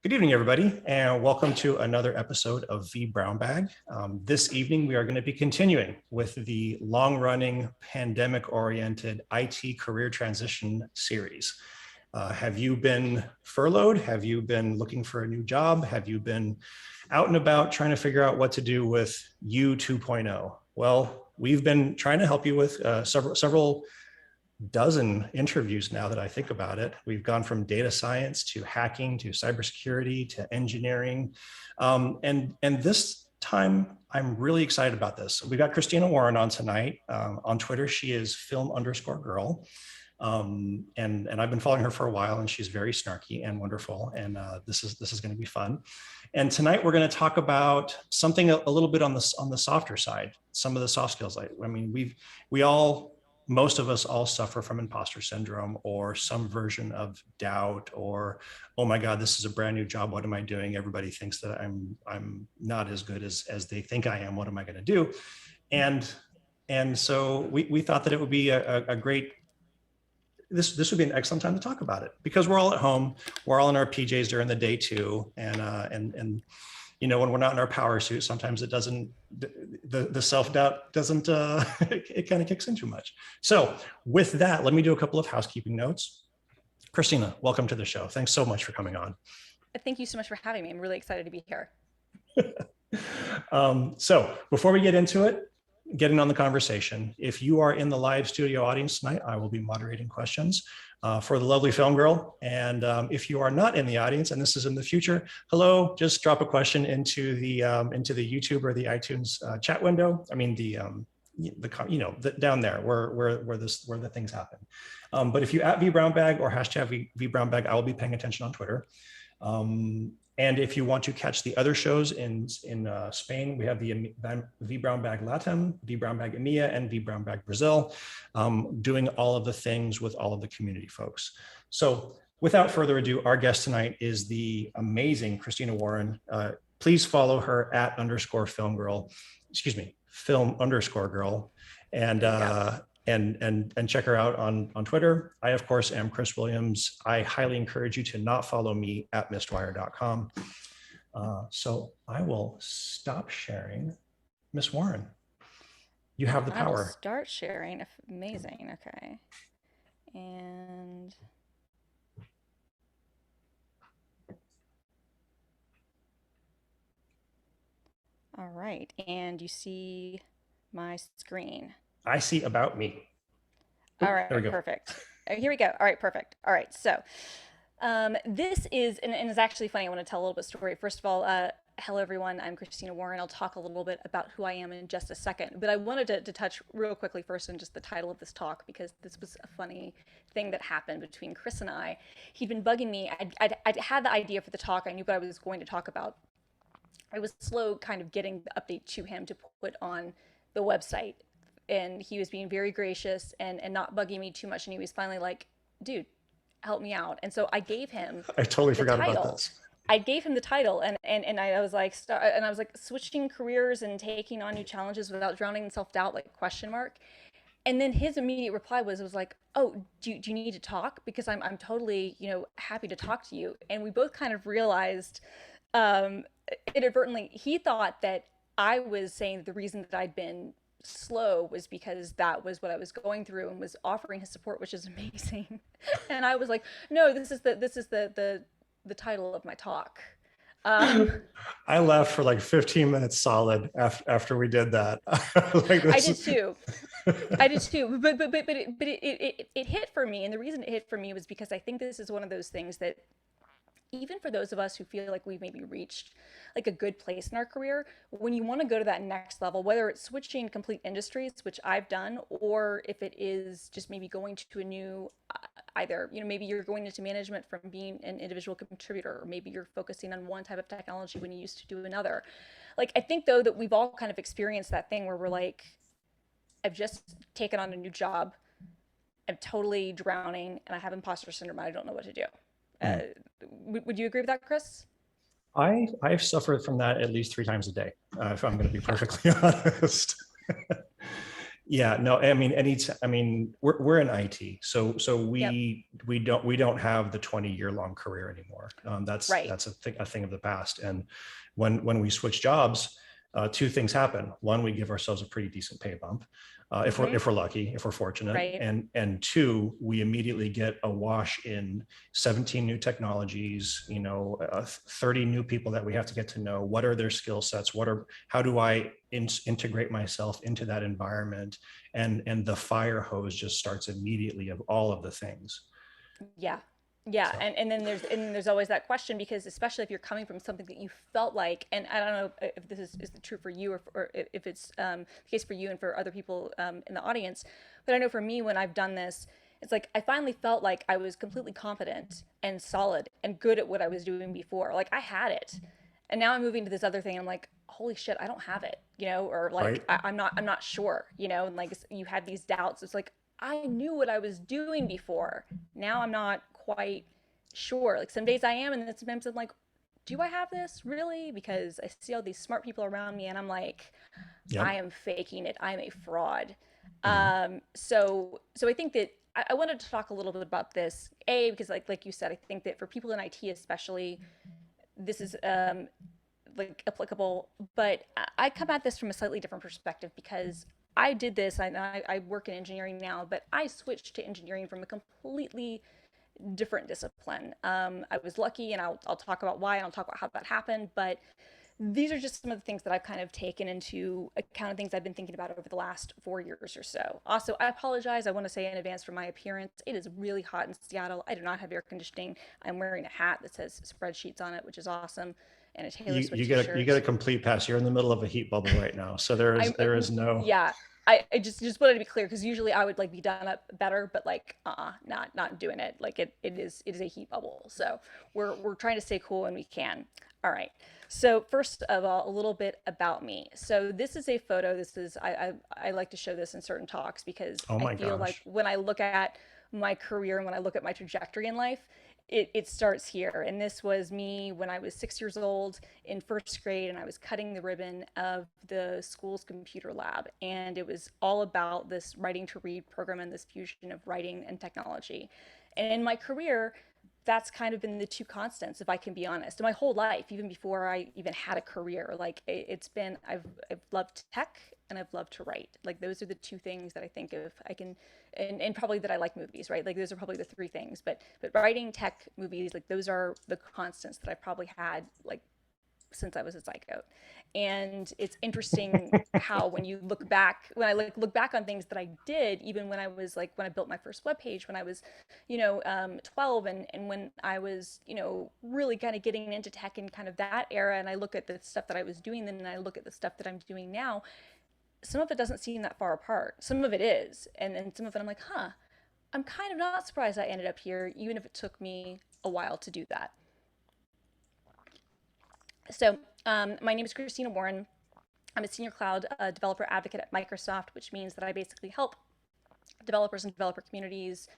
Good evening, everybody, and welcome to another episode of vBrownBag. This evening, we are going to be continuing with the long-running, pandemic-oriented IT career transition series. Have you been furloughed? Have you been looking for a new job? Have you been out and about trying to figure out what to do with you 2.0? Well, we've been trying to help you with several dozen interviews now that I think about it. We've gone from data science to hacking to cybersecurity to engineering. And this time, I'm really excited about this. We got Christina Warren on tonight. On Twitter, she is film_girl. And I've been following her for a while, and she's very snarky and wonderful. And this is going to be fun. And tonight we're going to talk about something a little bit on the softer side, some of the soft skills. Most of us all suffer from imposter syndrome or some version of doubt or, oh my God, this is a brand new job. What am I doing? Everybody thinks that I'm not as good as they think I am. What am I going to do? And so we thought that it would be a great, this would be an excellent time to talk about it because we're all at home. We're all in our PJs during the day too. And you know, when we're not in our power suit, sometimes it doesn't, the self-doubt doesn't, it kind of kicks in too much. So with that, let me do a couple of housekeeping notes. Christina, welcome to the show. Thanks so much for coming on. Thank you so much for having me. I'm really excited to be here. So before we get into it, getting on the conversation, if you are in the live studio audience tonight, I will be moderating questions for the lovely film girl. And if you are not in the audience, and this is in the future, hello, just drop a question into the YouTube or the iTunes chat window. I mean, down there where the things happen. But if you at vBrownBag or hashtag vBrownBag, I will be paying attention on Twitter. And if you want to catch the other shows in Spain, we have the vBrownBag Latin, vBrownBag EMEA, and vBrownBag Brazil, doing all of the things with all of the community folks. So without further ado, our guest tonight is the amazing Christina Warren. Please follow her at @film_girl, film_girl. And check her out on Twitter. I, of course, am Chris Williams. I highly encourage you to not follow me at mistwire.com. So I will stop sharing. Miss Warren, you have the power. I will start sharing. Amazing. Okay. And all right. And you see my screen. I see about me. All right, perfect. Here we go. All right, perfect. All right, so this is, and it's actually funny, I want to tell a little bit of story. First of all, hello everyone, I'm Christina Warren. I'll talk a little bit about who I am in just a second, but I wanted to touch real quickly first on just the title of this talk, because this was a funny thing that happened between Chris and I. He'd been bugging me. I'd had the idea for the talk. I knew what I was going to talk about. I was slow kind of getting the update to him to put on the website. And he was being very gracious and not bugging me too much. And he was finally like, dude, help me out. And so I gave him I totally forgot about this. I gave him the title and I was like, switching careers and taking on new challenges without drowning in self-doubt, like question mark. And then his immediate reply was like, oh, do you need to talk? Because I'm totally, happy to talk to you. And we both kind of realized inadvertently, he thought that I was saying the reason that I'd been slow was because that was what I was going through and was offering his support, which is amazing. And I was like, no, this is the title of my talk. I laughed for like 15 minutes solid after we did that. I did too. But it hit for me, and the reason it hit for me was because I think this is one of those things that even for those of us who feel like we've maybe reached like a good place in our career, when you want to go to that next level, whether it's switching complete industries, which I've done, or if it is just maybe going to a new, either, maybe you're going into management from being an individual contributor, or maybe you're focusing on one type of technology when you used to do another. Like, I think though that we've all kind of experienced that thing where we're like, I've just taken on a new job. I'm totally drowning and I have imposter syndrome. I don't know what to do. Would you agree with that, Chris? I've suffered from that at least 3 times a day, if I'm going to be perfectly honest. Yeah, no, I mean, I mean, we're in IT, so Yep. we don't have the 20-year long career anymore. Right. That's a thing of the past. And when we switch jobs, two things happen. One, we give ourselves a pretty decent pay bump, Mm-hmm. if we're lucky, if we're fortunate, Right. and two, we immediately get a wash in 17 new technologies, 30 new people that we have to get to know. What are their skill sets? How do I integrate myself into that environment? And the fire hose just starts immediately of all of the things. Yeah. Yeah. So And there's always that question, because especially if you're coming from something that you felt like, and I don't know if this is true for you, or if it's the case for you and for other people in the audience, but I know for me, when I've done this, it's like I finally felt like I was completely competent and solid and good at what I was doing before. Like I had it. And now I'm moving to this other thing. And I'm like, holy shit, I don't have it, or like right. I'm not sure, and like you had these doubts. It's like I knew what I was doing before. Now I'm not quite sure. Like some days I am, and then sometimes I'm like, do I have this really? Because I see all these smart people around me, and I'm like, I Yep. am faking it. I'm a fraud. Mhm. So I think that I wanted to talk a little bit about this. Because like you said, I think that for people in IT especially, this is like applicable. But I come at this from a slightly different perspective, because I did this. I work in engineering now, but I switched to engineering from a completely different discipline. I was lucky, and I'll talk about why, and I'll talk about how that happened. But these are just some of the things that I've kind of taken into account, of things I've been thinking about over the last 4 years or so. Also, I apologize. I want to say in advance for my appearance. It is really hot in Seattle. I do not have air conditioning. I'm wearing a hat that says spreadsheets on it, which is awesome, and a Taylor You Swift get a t-shirt. complete pass. You're in the middle of a heat bubble right now, so I'm there is no. yeah. I just wanted to be clear, because usually I would like be done up better, but like not doing it. Like it is a heat bubble. So we're trying to stay cool when we can. All right. So first of all, a little bit about me. So this is a photo. This is I like to show this in certain talks, because Oh I my feel like gosh. when I look at my career and when I look at my trajectory in life, it starts here. And this was me when I was 6 years old in first grade, and I was cutting the ribbon of the school's computer lab. And it was all about this writing to read program and this fusion of writing and technology. And in my career, that's kind of been the two constants, if I can be honest. My whole life, even before I even had a career, like it's been, I've loved tech and I've loved to write. Like those are the two things that I think of. I can, and probably that I like movies, right? Like those are probably the three things. But writing, tech, movies, like those are the constants that I probably had, like since I was a zygote. And it's interesting how when I look back on things that I did, even when I was like, when I built my first web page, when I was, 12, and when I was, really kind of getting into tech and kind of that era, and I look at the stuff that I was doing then, and I look at the stuff that I'm doing now, some of it doesn't seem that far apart. Some of it is. And then some of it I'm like, huh, I'm kind of not surprised I ended up here, even if it took me a while to do that. So, my name is Christina Warren. I'm a senior cloud developer advocate at Microsoft, which means that I basically help developers and developer communities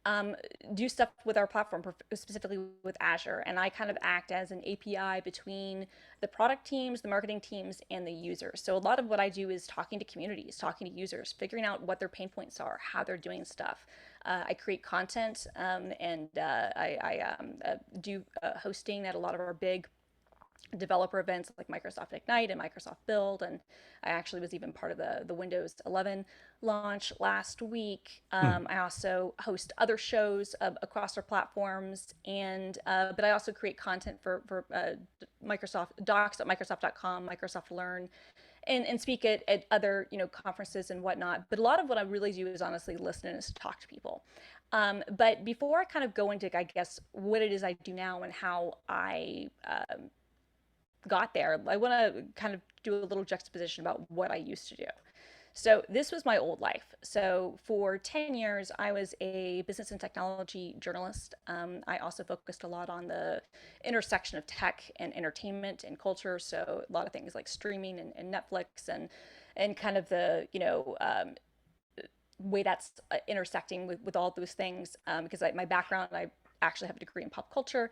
um, do stuff with our platform, specifically with Azure. And I kind of act as an API between the product teams, the marketing teams, and the users. So a lot of what I do is talking to communities, talking to users, figuring out what their pain points are, how they're doing stuff. I create content, and I do hosting at a lot of our big developer events like Microsoft Ignite and Microsoft Build. And I actually was even part of the Windows 11 launch last week. Hmm. I also host other shows across our platforms, and but I also create content for Microsoft Docs at Microsoft.com, Microsoft Learn, and speak at other conferences and whatnot. But a lot of what I really do is honestly listen and is talk to people. But before I kind of go into, I guess, what it is I do now and how I got there, I want to kind of do a little juxtaposition about what I used to do. So, this was my old life. So, for 10 years, I was a business and technology journalist. I also focused a lot on the intersection of tech and entertainment and culture. So, a lot of things like streaming and Netflix, and kind of the, way that's intersecting with all those things. Because my background, actually have a degree in pop culture,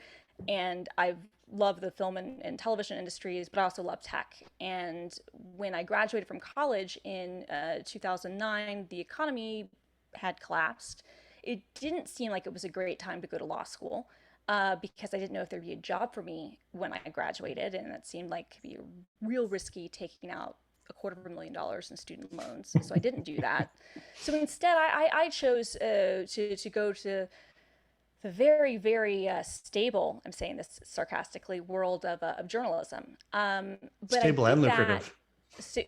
and I've loved the film and television industries, but I also love tech. And when I graduated from college in 2009, the economy had collapsed. It didn't seem like it was a great time to go to law school. Because I didn't know if there'd be a job for me when I graduated, and that seemed like to be real risky, taking out $250,000 in student loans. So I didn't do that. So instead, I chose to go to the very, very stable, I'm saying this sarcastically, world of journalism. But I Stable and did that, lucrative.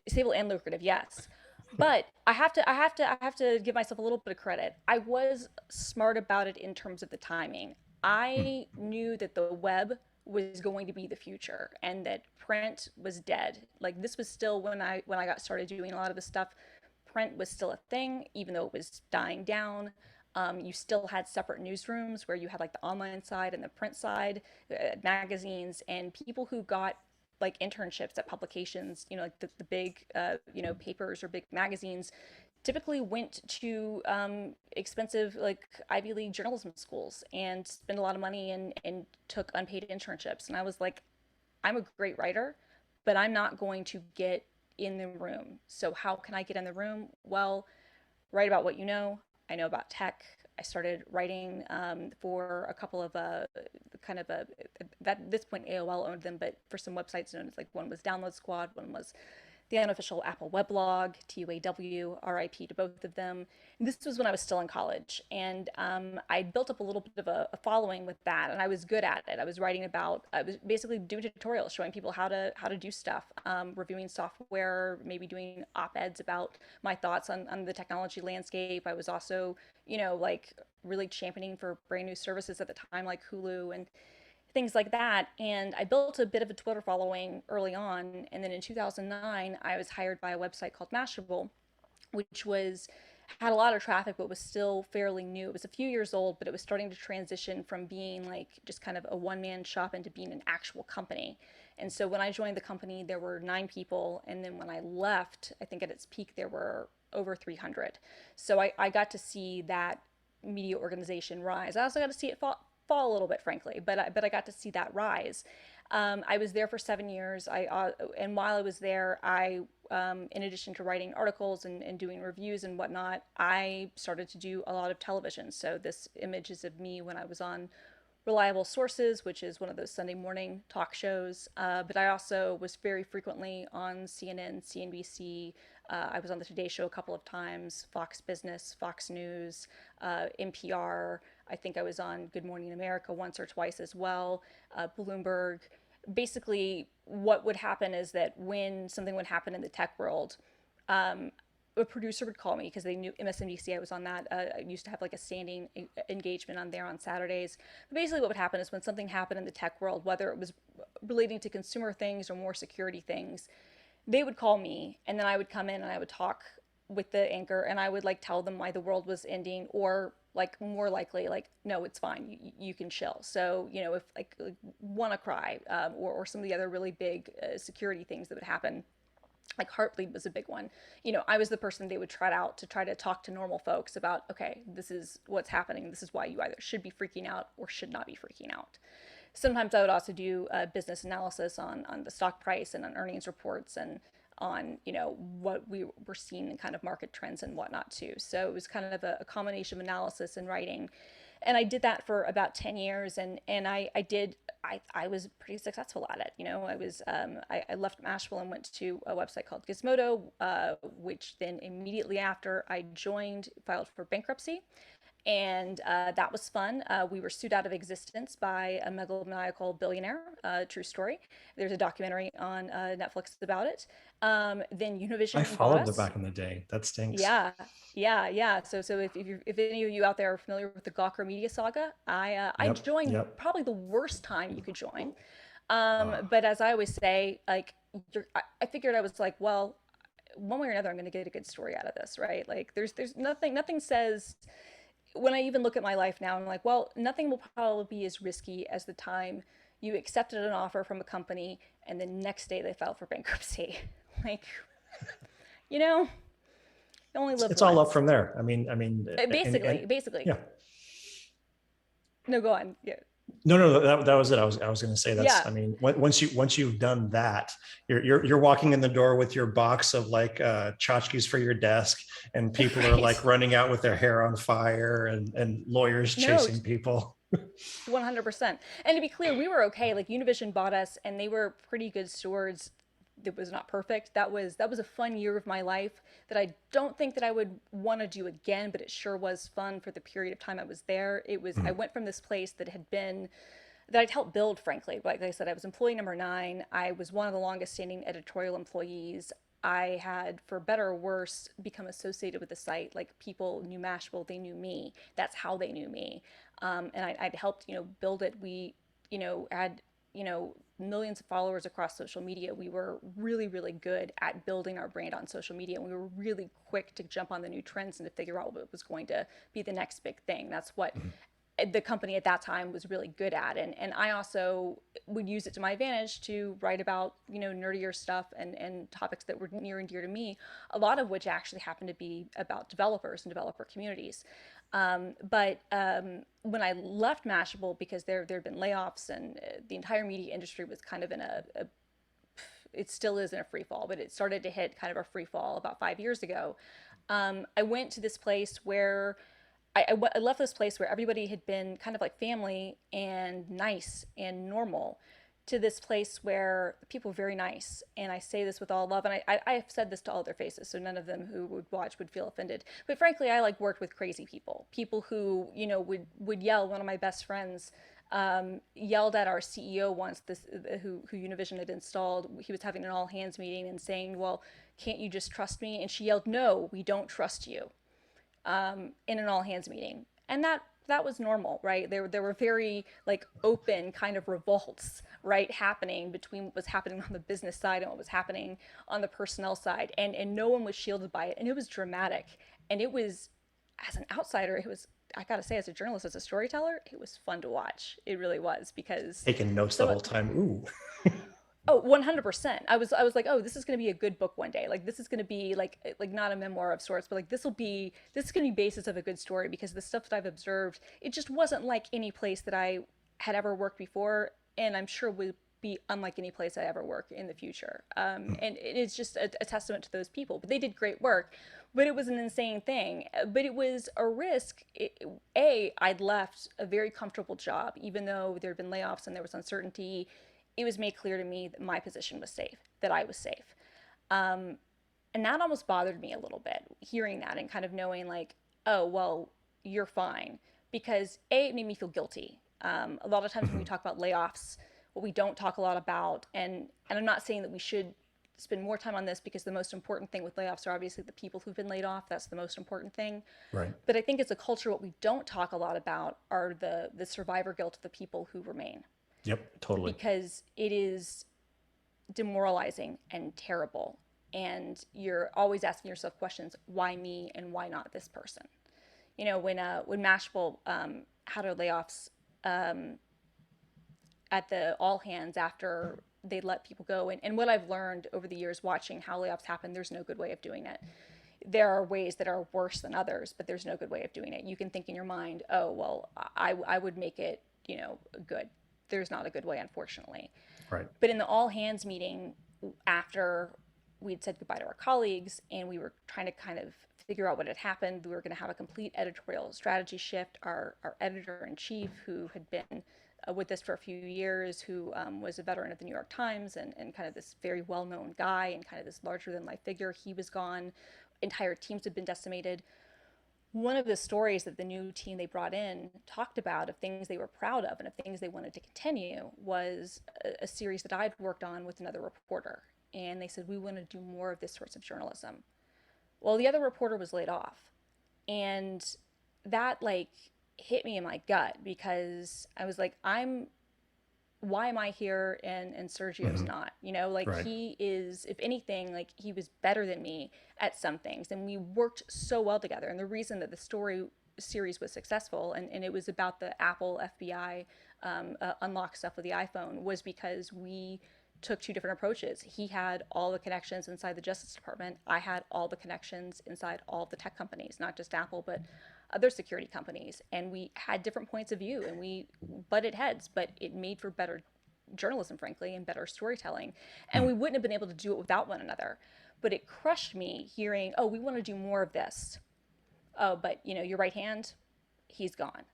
stable and lucrative, yes. But I have to give myself a little bit of credit. I was smart about it in terms of the timing. I knew that the web was going to be the future and that print was dead. Like this was still when I got started doing a lot of this stuff, print was still a thing, even though it was dying down. You still had separate newsrooms where you had like the online side and the print side, magazines, and people who got like internships at publications, you know, like the big, you know, papers or big magazines, typically went to expensive like Ivy League journalism schools and spent a lot of money and took unpaid internships. And I was like, I'm a great writer, but I'm not going to get in the room. So how can I get in the room? Well, write about what you know. I know about tech. I started writing for a couple of kind of that at this point AOL owned them, but for some websites known as like one was Download Squad, one was the unofficial Apple weblog, TUAW, RIP to both of them. And this was when I was still in college. And I built up a little bit of a following with that, and I was good at it. I was I was basically doing tutorials, showing people how to do stuff, reviewing software, maybe doing op-eds about my thoughts on the technology landscape. I was also, you know, like really championing for brand new services at the time, like Hulu and things like that. And I built a bit of a Twitter following early on. And then in 2009, I was hired by a website called Mashable, which was had a lot of traffic but was still fairly new. It was a few years old, but it was starting to transition from being like just kind of a one-man shop into being an actual company. And so when I joined the company, there were 9 people, and then when I left, I think at its peak there were over 300. So I got to see that media organization rise. I also got to see it fall a little bit, frankly, but I got to see that rise. I was there for 7 years. And while I was there, in addition to writing articles and doing reviews and whatnot, I started to do a lot of television. So this image is of me when I was on Reliable Sources, which is one of those Sunday morning talk shows. But I also was very frequently on CNN, CNBC. I was on the Today Show a couple of times, Fox Business, Fox News, NPR. I think I was on Good Morning America once or twice as well, Bloomberg. Basically, what would happen is that when something would happen in the tech world, a producer would call me because they knew MSNBC. I was on that. I used to have like a standing engagement on there on Saturdays. But basically, what would happen is when something happened in the tech world, whether it was relating to consumer things or more security things, they would call me, and then I would come in and I would talk with the anchor, and I would like tell them why the world was ending, or like more likely like, no, it's fine, you can chill. So you know, if like WannaCry, or some of the other really big security things that would happen, like Heartbleed was a big one. You know, I was the person they would trot out to try to talk to normal folks about, okay, this is what's happening, this is why you either should be freaking out or should not be freaking out. Sometimes I would also do business analysis on the stock price and on earnings reports and on, you know, what we were seeing in kind of market trends and whatnot too. So it was kind of a combination of analysis and writing. And I did that for about 10 years, and I was pretty successful at it. You know, I left Mashable and went to a website called Gizmodo, which then immediately after I joined, filed for bankruptcy. And that was fun. We were sued out of existence by a megalomaniacal billionaire. True story. There's a documentary on Netflix about it. Then I Univision bought followed the us. back in the day. That stinks. Yeah, yeah. So if any of you out there are familiar with the Gawker Media saga, I Yep. joined Yep. probably the worst time you could join. Uh, But as I always say, like I figured I was like, well, one way or another, I'm going to get a good story out of this, right? Like there's nothing says, when I even look at my life now, I'm like, well, nothing will probably be as risky as the time you accepted an offer from a company and the next day they filed for bankruptcy. Like, you know, you only live it's all up once. from there. I mean, and Basically. yeah, No, go on. Yeah. No, no, that was it. I was going to say that's. Yeah. I mean, once you've done that, you're walking in the door with your box of like tchotchkes for your desk, and people are like Right. running out with their hair on fire, and lawyers No, chasing people. 100%. And to be clear, we were okay. Like Univision bought us and they were pretty good stewards. It was not perfect. That was a fun year of my life that I don't think that I would want to do again, but it sure was fun for the period of time I was there. I went from this place that I'd helped build, frankly. Like I said, I was employee number 9. I was one of the longest standing editorial employees. I had, for better or worse, become associated with the site. Like people knew Mashable, they knew me. That's how they knew me. And I'd helped, build it. We, had, millions of followers across social media. We were really, really good at building our brand on social media. And we were really quick to jump on the new trends and to figure out what was going to be the next big thing. That's what the company at that time was really good at, and I also would use it to my advantage to write about nerdier stuff and topics that were near and dear to me, a lot of which actually happened to be about developers and developer communities. But when I left Mashable, because there had been layoffs and the entire media industry was kind of in a it still is in a free fall, but it started to hit kind of a free fall about 5 years ago. I went to this place where I left this place where everybody had been kind of like family and nice and normal, to this place where people were very nice. And I say this with all love, and I have said this to all their faces, so none of them who would watch would feel offended. But frankly, I like worked with crazy people who would yell. One of my best friends yelled at our CEO once, who Univision had installed. He was having an all hands meeting and saying, "Well, can't you just trust me?" And she yelled, "No, we don't trust you," in an all hands meeting. And that was normal, right? There were very like open kind of revolts, right, happening between what was happening on the business side and what was happening on the personnel side, and no one was shielded by it, and it was dramatic. And it was, as an outsider, it was, I gotta say, as a journalist, as a storyteller, it was fun to watch. It really was, because Taking notes the some whole time. Ooh. Oh, 100%. I was like, oh, this is going to be a good book one day. Like this is going to be like not a memoir of sorts, but like this is going to be basis of a good story, because the stuff that I've observed, it just wasn't like any place that I had ever worked before, and I'm sure would be unlike any place I ever work in the future. And it's just a testament to those people. But they did great work, but it was an insane thing. But it was a risk. I'd left a very comfortable job, even though there had been layoffs and there was uncertainty. It was made clear to me that my position was safe, that I was safe. And that almost bothered me a little bit, hearing that and kind of knowing like, oh, well, you're fine. Because it made me feel guilty. A lot of times when we talk about layoffs, what we don't talk a lot about, and I'm not saying that we should spend more time on this, because the most important thing with layoffs are obviously the people who've been laid off. That's the most important thing. Right. But I think as a culture, what we don't talk a lot about are the survivor guilt of the people who remain, Yep. Totally. because it is demoralizing and terrible. And you're always asking yourself questions: why me and why not this person? When Mashable had our layoffs at the all hands after they let people go, and what I've learned over the years watching how layoffs happen, there's no good way of doing it. There are ways that are worse than others, but there's no good way of doing it. You can think in your mind, oh, well, I would make it, good. There's not a good way, unfortunately. Right. But in the all hands meeting, after we'd said goodbye to our colleagues and we were trying to kind of figure out what had happened, we were going to have a complete editorial strategy shift. Our editor in chief, who had been with us for a few years, who was a veteran of the New York Times and kind of this very well known guy and kind of this larger than life figure, he was gone. Entire teams had been decimated. One of the stories that the new team they brought in talked about, of things they were proud of and of things they wanted to continue, was a series that I'd worked on with another reporter. And they said, we want to do more of this sorts of journalism. Well, the other reporter was laid off. And that like hit me in my gut, because I was like, why am I here and Sergio's not? Like Right. he is, if anything, like he was better than me at some things. And we worked so well together. And the reason that the story series was successful, and it was about the Apple FBI unlock stuff with the iPhone, was because we took two different approaches. He had all the connections inside the Justice Department. I had all the connections inside all the tech companies, not just Apple, but other security companies, and we had different points of view and we butted heads, but it made for better journalism, frankly, and better storytelling. And Hmm. we wouldn't have been able to do it without one another. But it crushed me hearing, oh, we want to do more of this. Oh, but your right hand, he's gone.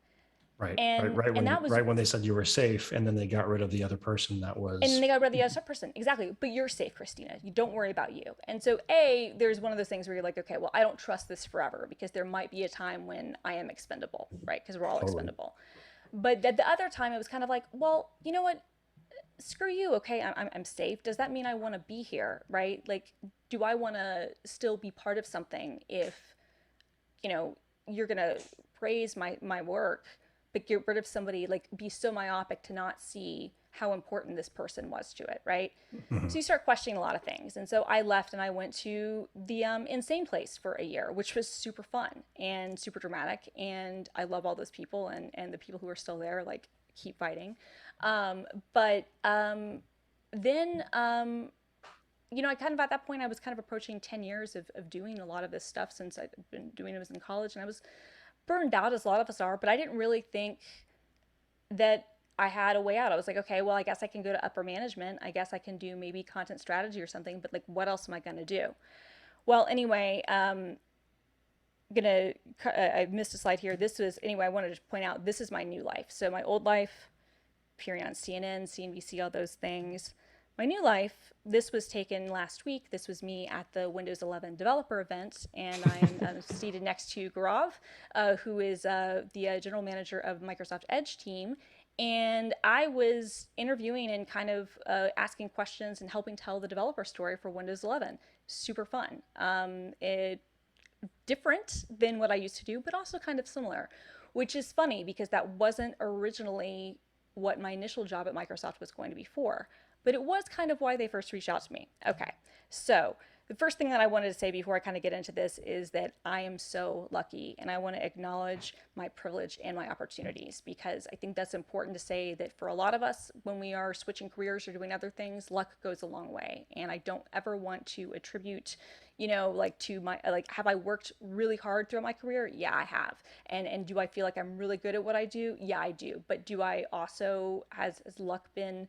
Right, right, And right and when that was right when they said you were safe, and then they got rid of the other person that and was. they got rid of the other person. Exactly. But you're safe, Christina. You don't worry about you. And so there's one of those things where you're like, okay, well, I don't trust this forever because there might be a time when I am expendable, right? Because we're all Totally. expendable. But at the other time, it was kind of like, well, you know what? Screw you. Okay, I'm safe. Does that mean I want to be here, right? Like, do I want to still be part of something if you know you're gonna praise my work, but get rid of somebody, like be so myopic to not see how important this person was to it, right? Mhm. So you start questioning a lot of things. And so I left and I went to the insane place for a year, which was super fun and super dramatic. And I love all those people, and the people who are still there, like, keep fighting. But then, I kind of, at that point, I was kind of approaching 10 years of doing a lot of this stuff since I'd been doing it was in college. And I was burned out, as a lot of us are, but I didn't really think that I had a way out. I was like, okay, well, I guess I can go to upper management. I guess I can do maybe content strategy or something, but like, what else am I going to do? Well, anyway, gonna I missed a slide here. This was, anyway, I wanted to point out, this is my new life. So my old life, appearing on CNN, CNBC, all those things. My new life, this was taken last week. This was me at the Windows 11 developer event, and I'm seated next to Gaurav, who is the general manager of Microsoft Edge team. And I was interviewing and kind of asking questions and helping tell the developer story for Windows 11. Super fun. It different than what I used to do, but also kind of similar, which is funny because that wasn't originally what my initial job at Microsoft was going to be for. But it was kind of why they first reached out to me. Okay, so the first thing that I wanted to say before I kind of get into this is that I am so lucky, and I want to acknowledge my privilege and my opportunities, because I think that's important to say that for a lot of us, when we are switching careers or doing other things, luck goes a long way. And I don't ever want to attribute, like, to my, like, have I worked really hard throughout my career? Yeah, I have. And do I feel like I'm really good at what I do? Yeah, I do. But do I also, has luck been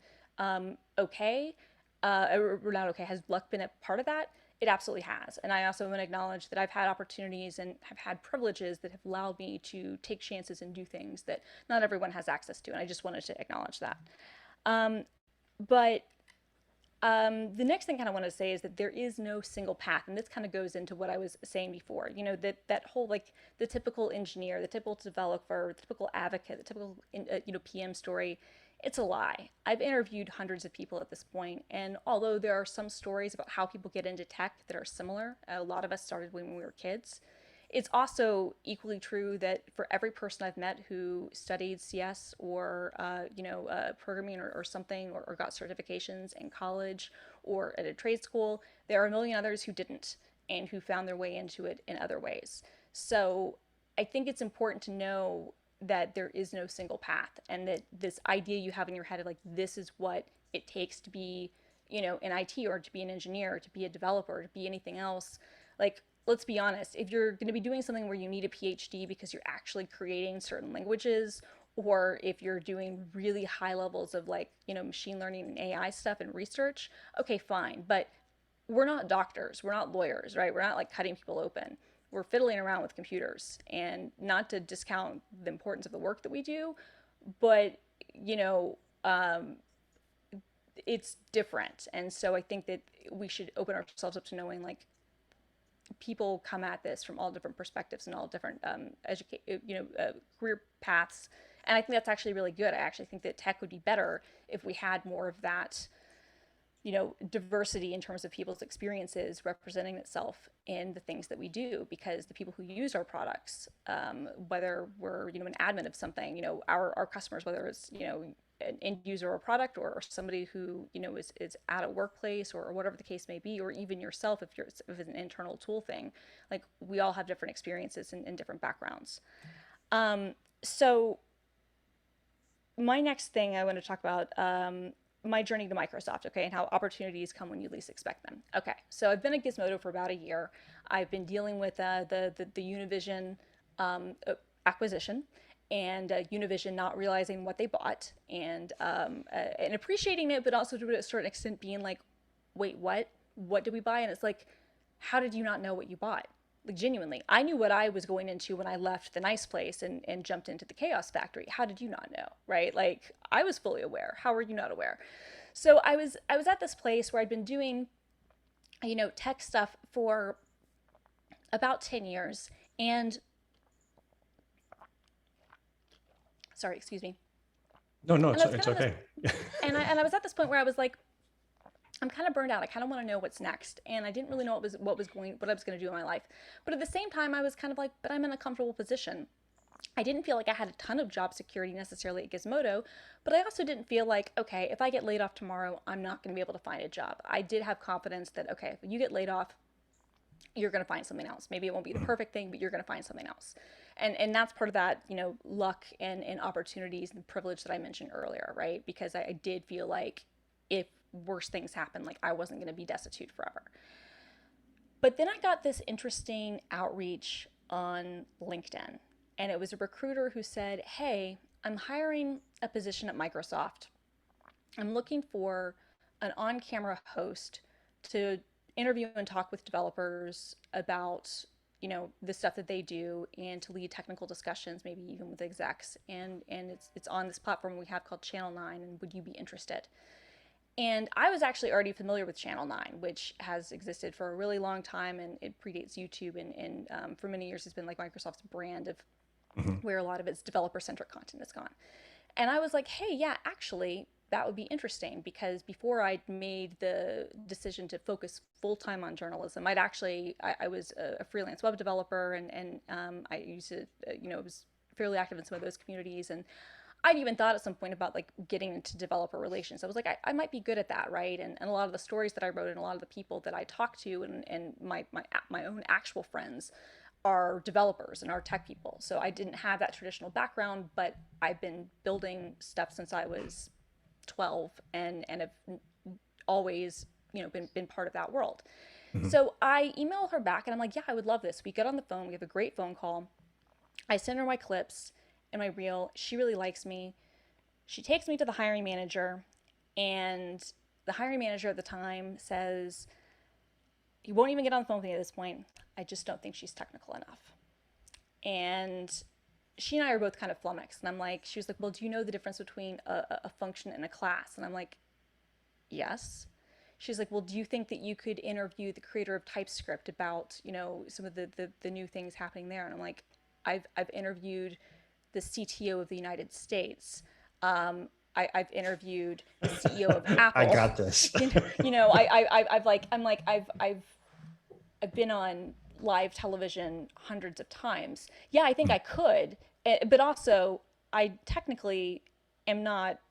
okay? Or not okay, has luck been a part of that? It absolutely has. And I also want to acknowledge that I've had opportunities and have had privileges that have allowed me to take chances and do things that not everyone has access to. And I just wanted to acknowledge that. Um, but the next thing I kind of want to say is that there is no single path, and this kind of goes into what I was saying before. That whole, like, the typical engineer, the typical developer, the typical advocate, the typical PM story. It's a lie. I've interviewed hundreds of people at this point, and although there are some stories about how people get into tech that are similar, a lot of us started when we were kids. It's also equally true that for every person I've met who studied CS or programming or something, or got certifications in college or at a trade school, there are a million others who didn't, and who found their way into it in other ways. So I think it's important to know that there is no single path, and that this idea you have in your head of, like, this is what it takes to be, in IT, or to be an engineer, or to be a developer, or to be anything else. Like, let's be honest, if you're going to be doing something where you need a PhD because you're actually creating certain languages, or if you're doing really high levels of, like, machine learning and AI stuff and research, okay, fine. But we're not doctors, we're not lawyers, right? We're not, like, cutting people open. We're fiddling around with computers, and not to discount the importance of the work that we do, but you know, um, it's different. And so I think that we should open ourselves up to knowing, like, people come at this from all different perspectives and all different career paths. And I think that's actually really good. I actually think that tech would be better if we had more of that, diversity in terms of people's experiences representing itself in the things that we do, because the people who use our products, whether we're, an admin of something, our customers, whether it's, an end user or a product, or somebody who, is at a workplace, or whatever the case may be, or even yourself, if it's an internal tool thing, like, we all have different experiences and different backgrounds. So my next thing I want to talk about, my journey to Microsoft, okay, and how opportunities come when you least expect them. Okay, so I've been at Gizmodo for about a year. I've been dealing with the Univision acquisition, and Univision not realizing what they bought, and appreciating it, but also to a certain extent being like, wait, what? What did we buy? And it's like, how did you not know what you bought? Like, genuinely, I knew what I was going into when I left the nice place and jumped into the chaos factory. How did you not know? Right? Like, I was fully aware. How were you not aware? So I was at this place where I'd been doing, tech stuff for about 10 years. And sorry, excuse me. No, no, And that's it's kind of okay. and I was at this point where I was like, I'm kind of burned out. I kind of want to know what's next, and I didn't really know what I was going to do in my life. But at the same time, I was kind of like, but I'm in a comfortable position. I didn't feel like I had a ton of job security necessarily at Gizmodo, but I also didn't feel like, okay, if I get laid off tomorrow, I'm not going to be able to find a job. I did have confidence that, okay, if you get laid off, you're going to find something else. Maybe it won't be the perfect thing, but you're going to find something else. And that's part of that, luck and opportunities and privilege that I mentioned earlier, right? Because I did feel like if worse things happen, like I wasn't going to be destitute forever. But then I got this interesting outreach on LinkedIn, and it was a recruiter who said, hey, I'm hiring a position at Microsoft. I'm looking for an on camera host to interview and talk with developers about the stuff that they do, and to lead technical discussions, maybe even with execs, and it's on this platform we have called Channel 9, and would you be interested? And I was actually already familiar with Channel 9, which has existed for a really long time, and it predates YouTube, and for many years has been like Microsoft's brand of Mhm. where a lot of its developer-centric content has gone. And I was like, hey, yeah, actually, that would be interesting, because before I'd made the decision to focus full-time on journalism, I was a freelance web developer, and I used to, was fairly active in some of those communities, and I'd even thought at some point about like getting into developer relations. I was like, I might be good at that, right? And a lot of the stories that I wrote and a lot of the people that I talked to, and my own actual friends are developers and are tech people. So I didn't have that traditional background, but I've been building stuff since I was 12, and have always, been part of that world. Mhm. So I email her back and I'm like, yeah, I would love this. We get on the phone, we have a great phone call. I send her my clips and my reel. She really likes me. She takes me to the hiring manager, and the hiring manager at the time says, "You won't even get on the phone with me at this point. I just don't think she's technical enough." And she and I are both kind of flummoxed. And she was like, "Well, do you know the difference between a function and a class?" And I'm like, "Yes." She's like, "Well, do you think that you could interview the creator of TypeScript about, some of the new things happening there?" And I'm like, I've interviewed the CTO of the United States. I've interviewed the CEO of I Apple. got this. I've been on live television hundreds of times. Yeah, I think I could, but also I technically am not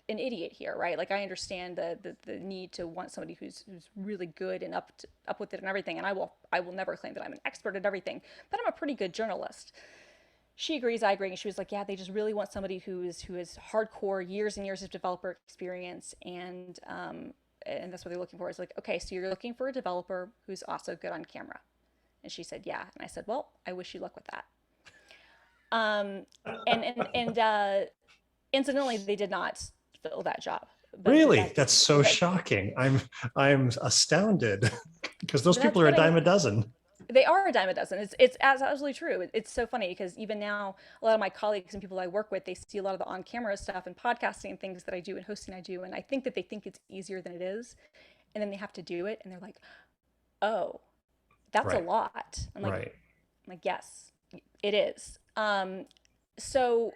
an idiot here, right? Like, I understand the need to want somebody who's really good and up with it and everything. And I will never claim that I'm an expert at everything, but I'm a pretty good journalist. She agrees, I agree. And she was like, yeah, they just really want somebody who is hardcore, years and years of developer experience, and that's what they're looking for. It's like, okay, so you're looking for a developer who's also good on camera. And she said, yeah. And I said, well, I wish you luck with that. Um, and incidentally, they did not fill that job. But Really? that That's didn't. so shocking. I'm astounded because those But people that's are a funny. dime a dozen. They are a dime a dozen. It's absolutely true. It's so funny because even now, a lot of my colleagues and people I work with, they see a lot of the on-camera stuff and podcasting and things that I do and hosting I do, and I think that they think it's easier than it is, and then they have to do it, and they're like, "Oh, that's a Right. lot." Right. I'm like, "Yes, it is." So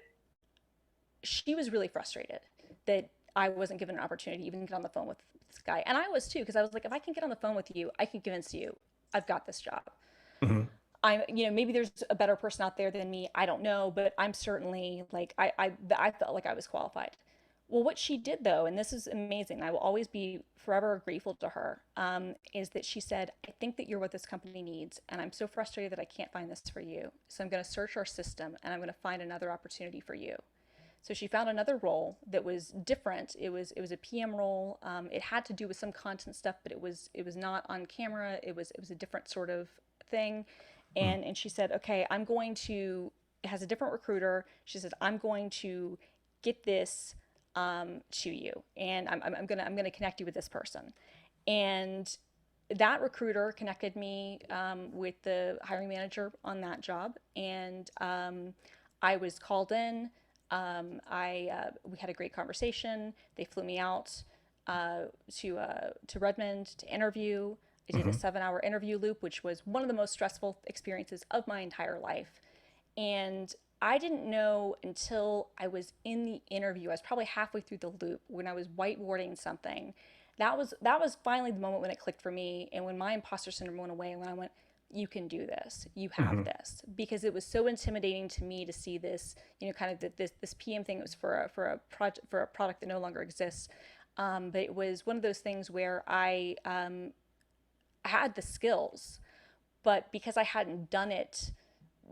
she was really frustrated that I wasn't given an opportunity to even get on the phone with this guy, and I was too, because I was like, if I can get on the phone with you, I can convince you I've got this job. Mhm. Maybe there's a better person out there than me. I don't know, but I'm certainly like, I felt like I was qualified. Well, what she did though, and this is amazing, I will always be forever grateful to her, is that she said, I think that you're what this company needs, and I'm so frustrated that I can't find this for you. So I'm going to search our system and I'm going to find another opportunity for you. So she found another role that was different. It was a PM role. It had to do with some content stuff, but it was not on camera. It was a different sort of thing, Mm. And she said, okay, I'm going to, it has a different recruiter. She says, I'm going to get this to you, and I'm gonna connect you with this person. And that recruiter connected me with the hiring manager on that job, and I was called in. I We had a great conversation. They flew me out to Redmond to interview. I did a Hmm. 7 hour interview loop, which was one of the most stressful experiences of my entire life. And I didn't know until I was in the interview. I was probably halfway through the loop when I was whiteboarding something. That was finally the moment when it clicked for me, and when my imposter syndrome went away, and when I went, you can do this, you have Hmm. this, because it was so intimidating to me to see this, kind of this PM thing. It was for a product that no longer exists, but it was one of those things where I had the skills, but because I hadn't done it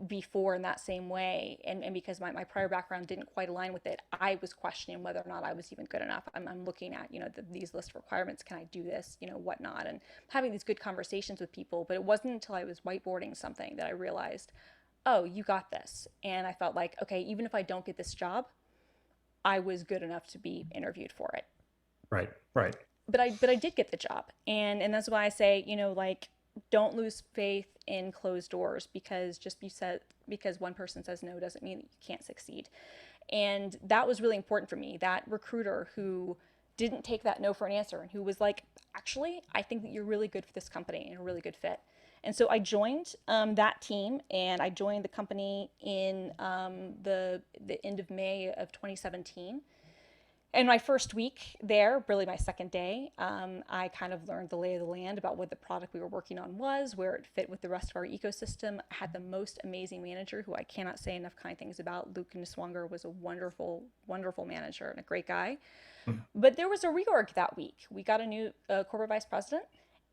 before in that same way, and because my prior background didn't quite align with it, I was questioning whether or not I was even good enough. I'm looking at, these list of requirements. Can I do this? Whatnot. And having these good conversations with people. But it wasn't until I was whiteboarding something that I realized, oh, you got this. And I felt like, okay, even if I don't get this job, I was good enough to be interviewed for it. Right. Right. But I did get the job, and that's why I say, like, don't lose faith in closed doors, because just you said because one person says no doesn't mean that you can't succeed. And that was really important for me. That recruiter who didn't take that no for an answer, and who was like, actually, I think that you're really good for this company and a really good fit. And so I joined that team, and I joined the company in the end of May of 2017. And my first week there, really my second day, I kind of learned the lay of the land about what the product we were working on was, where it fit with the rest of our ecosystem. I had the most amazing manager, who I cannot say enough kind things about. Luke Niswanger was a wonderful, wonderful manager and a great guy. Mm. But there was a reorg that week. We got a new corporate vice president.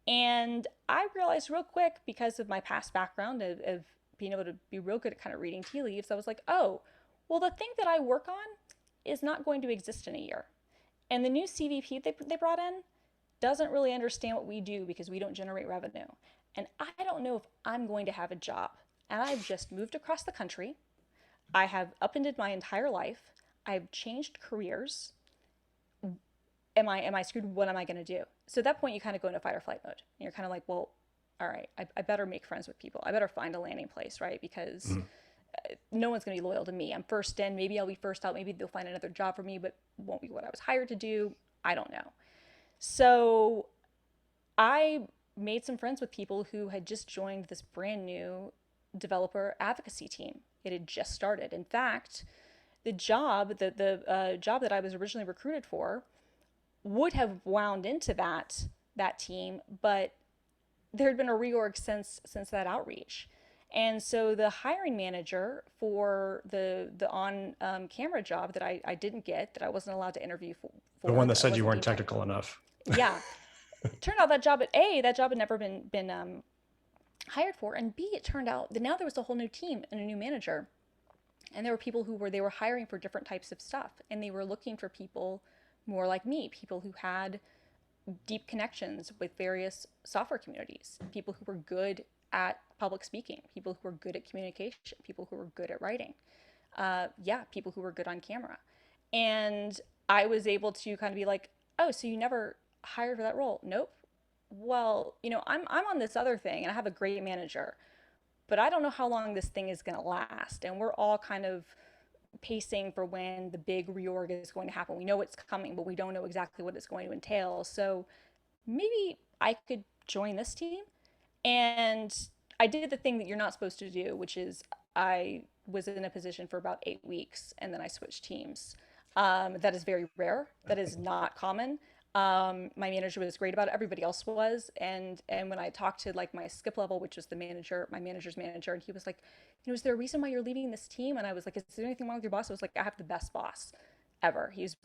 And I realized real quick, because of my past background of being able to be real good at kind of reading tea leaves, I was like, oh, well, the thing that I work on is not going to exist in a year. And the new CVP they brought in doesn't really understand what we do, because we don't generate revenue. And I don't know if I'm going to have a job. And I've just moved across the country. I have upended my entire life. I've changed careers. Am I screwed? What am I going to do? So at that point, you kind of go into fight or flight mode. And you're kind of like, well, all right, I better make friends with people. I better find a landing place, right? Because Mm. no one's going to be loyal to me. I'm first in. Maybe I'll be first out. Maybe they'll find another job for me, but won't be what I was hired to do. I don't know. So I made some friends with people who had just joined this brand new developer advocacy team. It had just started. In fact, the job that I was originally recruited for would have wound into that team, but there had been a reorg since that outreach. And so the hiring manager for the on camera job that I didn't get, that I wasn't allowed to interview The one that that I said you wasn't weren't deemed technical enough. yeah, it turned out that job had never been hired for, and B, it turned out that now there was a whole new team and a new manager, and there were people they were hiring for different types of stuff, and they were looking for people more like me, people who had deep connections with various software communities, people who were good at public speaking, people who were good at communication, people who were good at writing, people who were good on camera. And I was able to kind of be like, oh, so you never hired for that role? Nope. Well, I'm on this other thing, and I have a great manager, but I don't know how long this thing is going to last. And we're all kind of pacing for when the big reorg is going to happen. We know it's coming, but we don't know exactly what it's going to entail. So maybe I could join this team. And I did the thing that you're not supposed to do, which is I was in a position for about 8 weeks, and then I switched teams. That is very rare. That is not common. My manager was great about it. Everybody else was. And when I talked to like my skip level, which was my manager's manager, and he was like, is there a reason why you're leaving this team? And I was like, is there anything wrong with your boss? I was like, I have the best boss ever. He's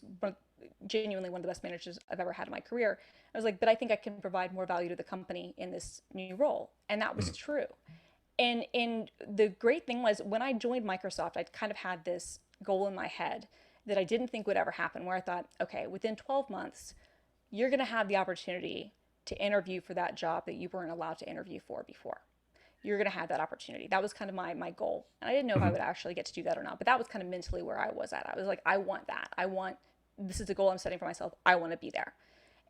genuinely one of the best managers I've ever had in my career. I was like, but I think I can provide more value to the company in this new role. And that was Mm. true. And the great thing was, when I joined Microsoft, I kind of had this goal in my head that I didn't think would ever happen, where I thought, okay, within 12 months, you're going to have the opportunity to interview for that job that you weren't allowed to interview for before. you're going to have that opportunity. That was kind of my goal. And I didn't know if I Hmm. would actually get to do that or not, but that was kind of mentally where I was at. I was like, I want that. This is the goal I'm setting for myself. I want to be there.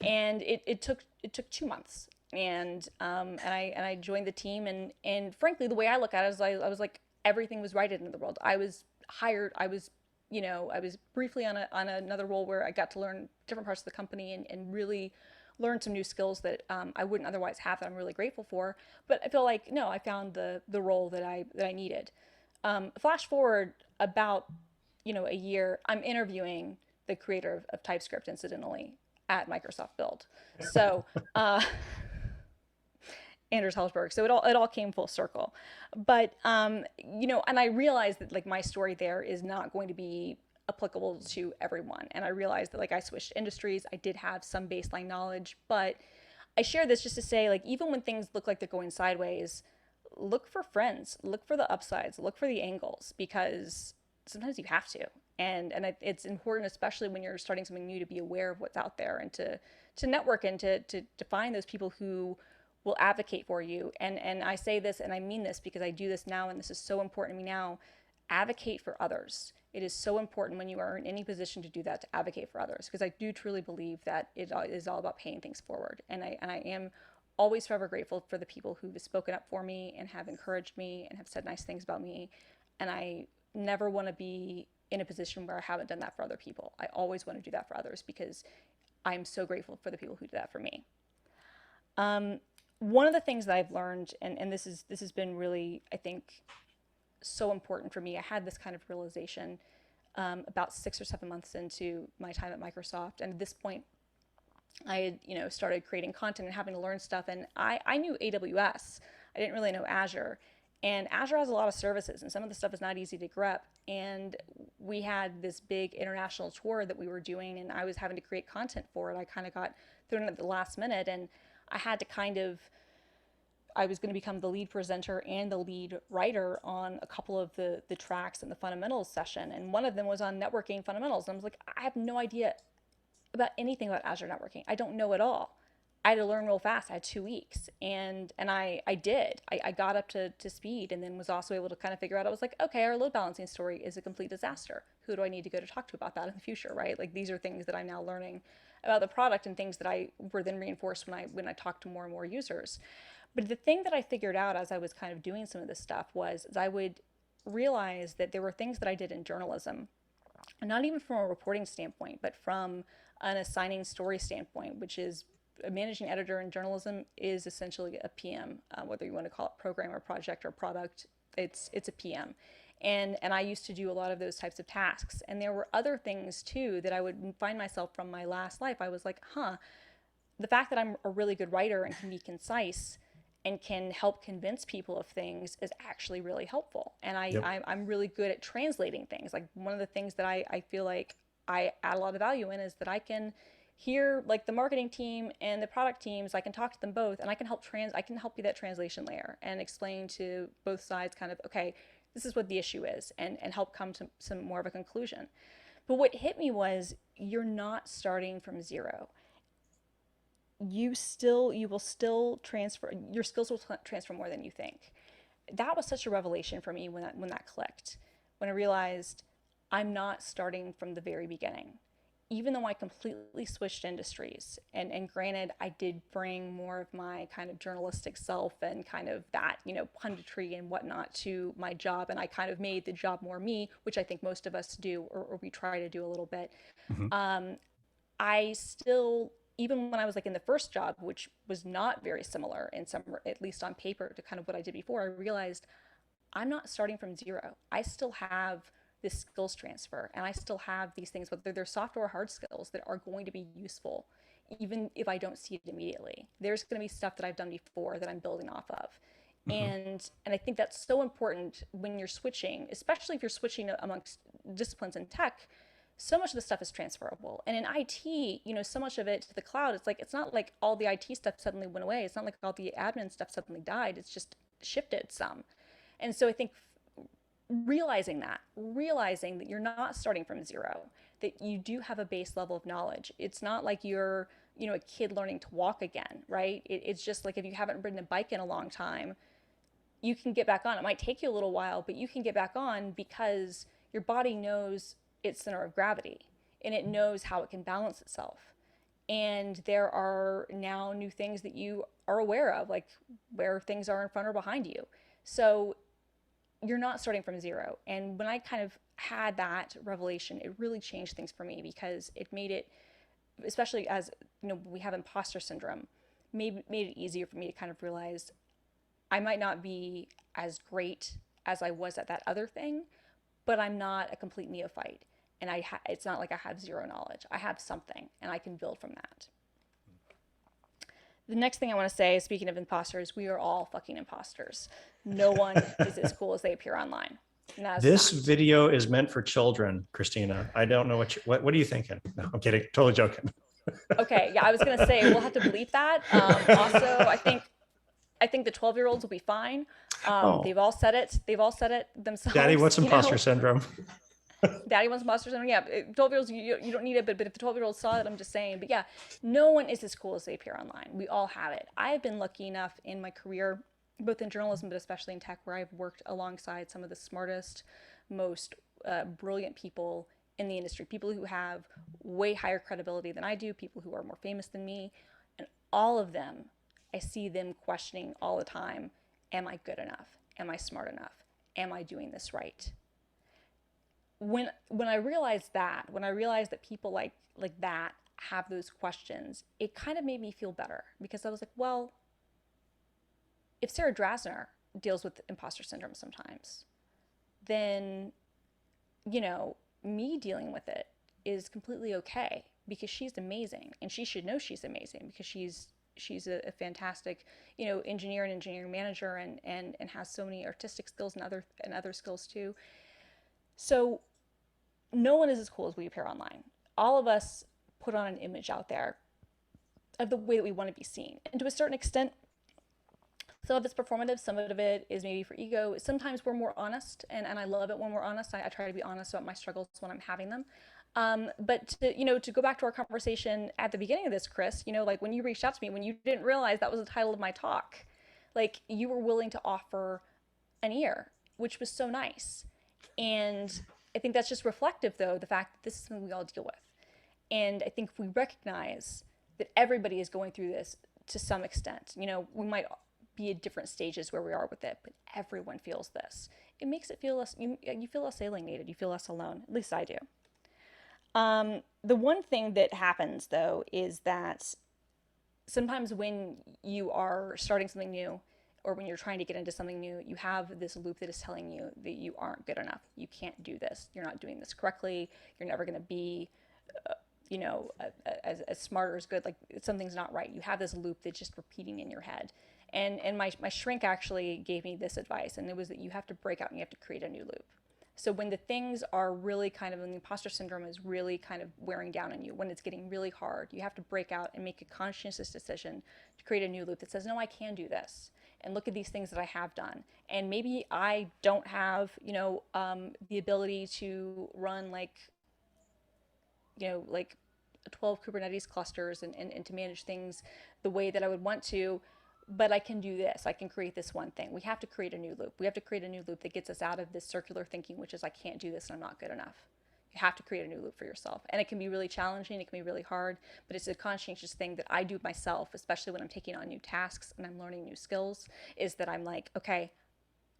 And it took 2 months. And I joined the team, and frankly, the way I look at it is I was like, everything was right in the world. I was hired. I was briefly on another role where I got to learn different parts of the company, and really learn some new skills that I wouldn't otherwise have, that I'm really grateful for. But I feel like, no, I found the role that I needed. Flash forward about a year, I'm interviewing the creator of TypeScript, incidentally, at Microsoft Build. So uh, Anders Hellsberg. So it all came full circle. But and I realized that, like, my story there is not going to be applicable to everyone. And I realized that, like, I switched industries. I did have some baseline knowledge, but I share this just to say, like, even when things look like they're going sideways, look for friends, look for the upsides, look for the angles, because sometimes you have to. And it's important, especially when you're starting something new, to be aware of what's out there, and to network, and to find those people who will advocate for you. And I say this, and I mean this, because I do this now, and this is so important to me now. Advocate for others. It is so important when you are in any position to do that, to advocate for others, because I do truly believe that it is all about paying things forward. And I am always forever grateful for the people who have spoken up for me and have encouraged me and have said nice things about me. And I never want to be in a position where I haven't done that for other people. I always want to do that for others, because I'm so grateful for the people who do that for me. Um, One of the things that I've learned, and this has been really, I think, so important for me. I had this kind of realization about 6 or 7 months into my time at Microsoft, and at this point, I had started creating content and having to learn stuff. And I knew AWS. I didn't really know Azure. And Azure has a lot of services, and some of the stuff is not easy to grep. And we had this big international tour that we were doing, and I was having to create content for it. I kind of got thrown in at the last minute, and I had to I was going to become the lead presenter and the lead writer on a couple of the tracks in the fundamentals session. And one of them was on networking fundamentals. And I was like, I have no idea about anything about Azure networking. I don't know at all. I had to learn real fast. I had 2 weeks, and I did. I got up to speed, and then was also able to kind of figure out. I was like, okay, our load balancing story is a complete disaster. Who do I need to go to talk to about that in the future, right? Like, these are things that I'm now learning about the product, and things that I were then reinforced when I talked to more and more users. But the thing that I figured out as I was kind of doing some of this stuff was I would realize that there were things that I did in journalism, not even from a reporting standpoint, but from an assigning story standpoint, which is, a managing editor in journalism is essentially a PM, whether you want to call it program or project or product. It's a PM. And I used to do a lot of those types of tasks. And there were other things too that I would find myself from my last life. I was like, the fact that I'm a really good writer and can be concise and can help convince people of things is actually really helpful. And Yep. I'm really good at translating things. Like, one of the things that I feel like I add a lot of value in is that I can hear, like, the marketing team and the product teams. I can talk to them both, and I can help be that translation layer and explain to both sides kind of, okay, this is what the issue is, and help come to some more of a conclusion. But what hit me was, you're not starting from zero. You will still transfer, your skills will transfer more than you think. That was such a revelation for me when that clicked, when I realized I'm not starting from the very beginning. Even though I completely switched industries, and granted, I did bring more of my kind of journalistic self and kind of that, punditry and whatnot to my job, and I kind of made the job more me, which I think most of us do, or we try to do a little bit. Hmm. um, I still, even when I was, like, in the first job, which was not very similar in some, at least on paper, to kind of what I did before, I realized I'm not starting from zero. I still have this skills transfer, and I still have these things, whether they're soft or hard skills, that are going to be useful, even if I don't see it immediately. There's going to be stuff that I've done before that I'm building off of. Hmm. And I think that's so important when you're switching, especially if you're switching amongst disciplines in tech. So much of the stuff is transferable. And in IT, so much of it to the cloud, it's not like all the IT stuff suddenly went away. It's not like all the admin stuff suddenly died. It's just shifted some. And so I think realizing that you're not starting from zero, that you do have a base level of knowledge. It's not like you're, a kid learning to walk again, right? It's just like, if you haven't ridden a bike in a long time, you can get back on. It might take you a little while, but you can get back on because your body knows its center of gravity and it knows how it can balance itself. And there are now new things that you are aware of, like where things are in front or behind you. So you're not starting from zero. And when I kind of had that revelation, it really changed things for me because it made it, especially as we have imposter syndrome, made it easier for me to kind of realize I might not be as great as I was at that other thing, but I'm not a complete neophyte. And it's not like I have zero knowledge. I have something, and I can build from that. The next thing I want to say, speaking of imposters, we are all fucking imposters. No one is as cool as they appear online. This video is meant for children, Christina. I don't know what are you thinking? No, I'm kidding. Totally joking. Okay, yeah, I was gonna say we'll have to bleep that. Also, I think the 12-year-olds will be fine. They've all said it. They've all said it themselves. Daddy, what's imposter syndrome? Daddy wants imposter syndrome. Yeah, 12-year-olds, you don't need it, but if the 12-year-olds saw it, I'm just saying. But yeah, no one is as cool as they appear online. We all have it. I have been lucky enough in my career, both in journalism, but especially in tech, where I've worked alongside some of the smartest, most brilliant people in the industry, people who have way higher credibility than I do, people who are more famous than me, and all of them, I see them questioning all the time, am I good enough? Am I smart enough? Am I doing this right? When I realized that, when I realized that people like that have those questions, it kind of made me feel better because I was like, well, if Sarah Drasner deals with imposter syndrome sometimes, then, me dealing with it is completely okay because she's amazing and she should know she's amazing because she's a fantastic, engineer and engineering manager and has so many artistic skills and other skills too. So no one is as cool as we appear online. All of us put on an image out there of the way that we want to be seen. And to a certain extent, some of it's performative, some of it is maybe for ego. Sometimes we're more honest, and I love it when we're honest. I try to be honest about my struggles when I'm having them. But to go back to our conversation at the beginning of this, Chris, like when you reached out to me, when you didn't realize that was the title of my talk, like you were willing to offer an ear, which was so nice. And I think that's just reflective, though, the fact that this is something we all deal with. And I think if we recognize that everybody is going through this to some extent, we might be at different stages where we are with it, but everyone feels this. It makes it feel less, you feel less alienated, you feel less alone. At least I do. The one thing that happens, though, is that sometimes when you are starting something new, or when you're trying to get into something new, you have this loop that is telling you that you aren't good enough. You can't do this. You're not doing this correctly. You're never going to be, as smart or as good. Like something's not right. You have this loop that's just repeating in your head. And my shrink actually gave me this advice, and it was that you have to break out and you have to create a new loop. So when the things are really when the imposter syndrome is really kind of wearing down on you, when it's getting really hard, you have to break out and make a conscious decision to create a new loop that says, no, I can do this. And look at these things that I have done. And maybe I don't have, the ability to run like 12 Kubernetes clusters and to manage things the way that I would want to, but I can do this. I can create this one thing. We have to create a new loop. We have to create a new loop that gets us out of this circular thinking, which is I can't do this and I'm not good enough. You have to create a new loop for yourself. And it can be really challenging. It can be really hard, but it's a conscientious thing that I do myself, especially when I'm taking on new tasks and I'm learning new skills, is that I'm like, okay,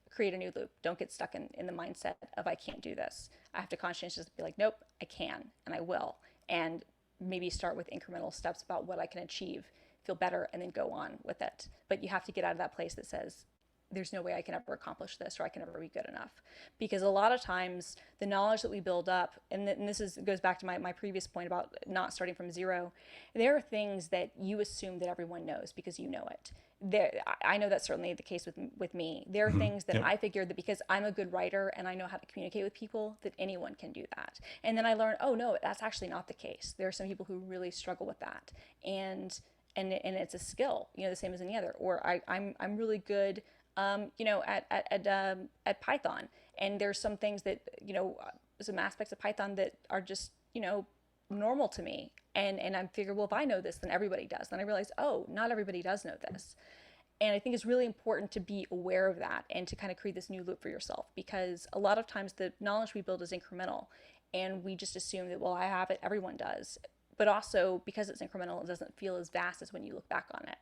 create a new loop. Don't get stuck in the mindset of I can't do this. I have to conscientiously be like, nope, I can and I will. And maybe start with incremental steps about what I can achieve, feel better, and then go on with it. But you have to get out of that place that says, there's no way I can ever accomplish this or I can ever be good enough. Because a lot of times the knowledge that we build up, and this goes back to my previous point about not starting from zero, there are things that you assume that everyone knows because you know it. I know that's certainly the case with me. There are things that I figured that because I'm a good writer and I know how to communicate with people, that anyone can do that. And then I learned, oh no, that's actually not the case. There are some people who really struggle with that. And it's a skill, the same as any other. Or I'm really good at Python. And there's some things that, some aspects of Python that are just, normal to me. And I figure, well, if I know this, then everybody does. Then I realized, oh, not everybody does know this. And I think it's really important to be aware of that and to kind of create this new loop for yourself, because a lot of times the knowledge we build is incremental and we just assume that, well, I have it, everyone does. But also, because it's incremental, it doesn't feel as vast as when you look back on it.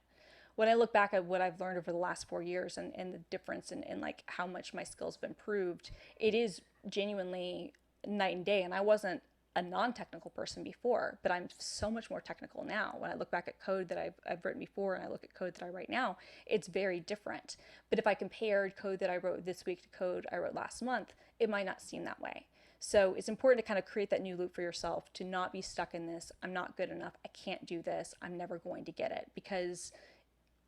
When I look back at what I've learned over the last 4 years, and the difference in like how much my skills have improved, it is genuinely night and day. And I wasn't a non-technical person before, but I'm so much more technical now. When I look back at code that I've written before and I look at code that I write now, it's very different. But if I compared code that I wrote this week to code I wrote last month, it might not seem that way. So it's important to kind of create that new loop for yourself, to not be stuck in this, I'm not good enough, I can't do this, I'm never going to get it, because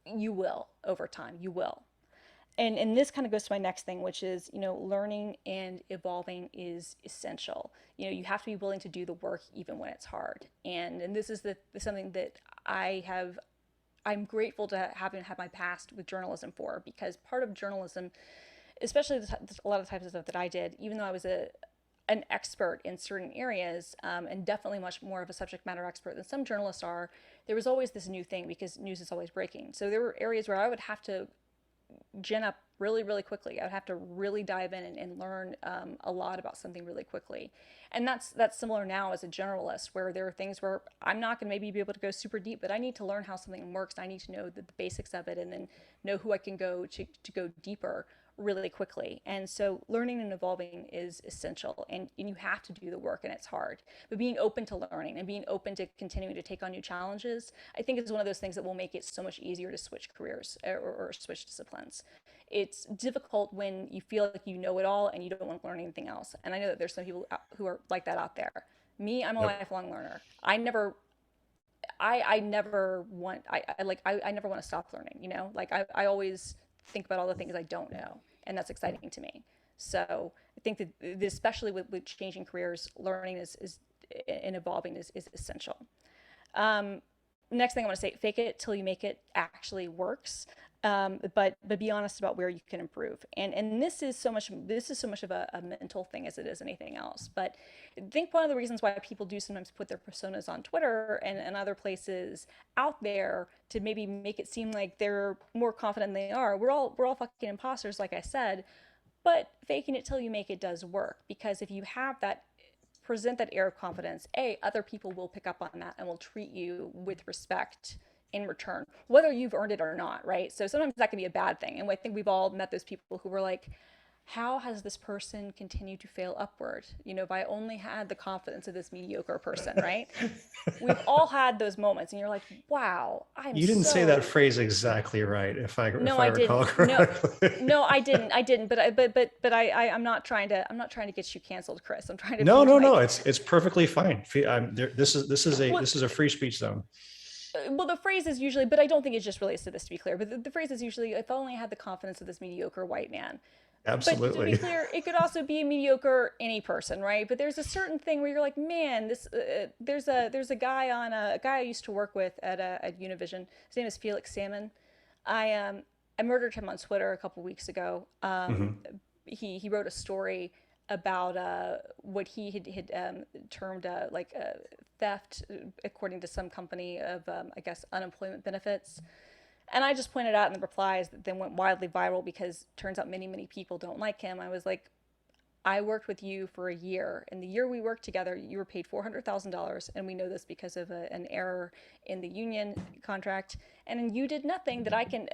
you will over time, you will. And this kind of goes to my next thing, which is, learning and evolving is essential. You have to be willing to do the work even when it's hard. And this is something that I'm grateful to having had my past with journalism for, because part of journalism, especially a lot of the types of stuff that I did, even though I was an expert in certain areas, and definitely much more of a subject matter expert than some journalists are, there was always this new thing because news is always breaking. So there were areas where I would have to gin up really, really quickly. I would have to really dive in and learn a lot about something really quickly. And that's similar now as a generalist, where there are things where I'm not going to maybe be able to go super deep, but I need to learn how something works. I need to know the basics of it, and then know who I can go to go deeper really quickly. And so learning and evolving is essential, and you have to do the work, and it's hard. But being open to learning and being open to continuing to take on new challenges, I think is one of those things that will make it so much easier to switch careers, or switch disciplines. It's difficult when you feel like you know it all and you don't want to learn anything else. And I know that there's some people who are like that out there. Me, I'm a Yep. lifelong learner. I never want to stop learning, like I always think about all the things I don't know, and that's exciting to me. So I think that especially with changing careers, learning is and evolving is essential. Um, Next thing I want to say, fake it till you make it actually works. But be honest about where you can improve. And this is so much of a mental thing as it is anything else. But I think one of the reasons why people do sometimes put their personas on Twitter and other places out there to maybe make it seem like they're more confident than they are. We're all fucking imposters, like I said. But faking it till you make it does work, because if you have that, present that air of confidence, other people will pick up on that and will treat you with respect in return, whether you've earned it or not, right? So sometimes that can be a bad thing. And I think we've all met those people who were like, how has this person continued to fail upward? If I only had the confidence of this mediocre person, right? We've all had those moments, and you're like, wow, I'm You didn't say that so. phrase exactly right, if No, I I recall didn't. No, correctly. no, I didn't. I'm not trying to get you canceled, Chris. I'm trying to No, be no, no. like, It's perfectly fine. well, This is a free speech zone. the phrase is usually, but I don't think it just relates to this, to be clear. But the phrase is usually, if I only had the confidence of this mediocre white man. But to be Absolutely. clear, it could also be a mediocre any person, right? But there's a certain thing where you're like, man, this there's a guy I used to work with at Univision. His name is Felix Salmon. I murdered him on Twitter a couple weeks ago. Mhm. He wrote a story about what he had termed theft, according to some company, of I guess unemployment benefits. And I just pointed out in the replies that then went wildly viral, because it turns out many people don't like him. I was like, I worked with you for a year, and the year we worked together, you were paid $400,000, and we know this because of an error in the union contract. And you did nothing that I can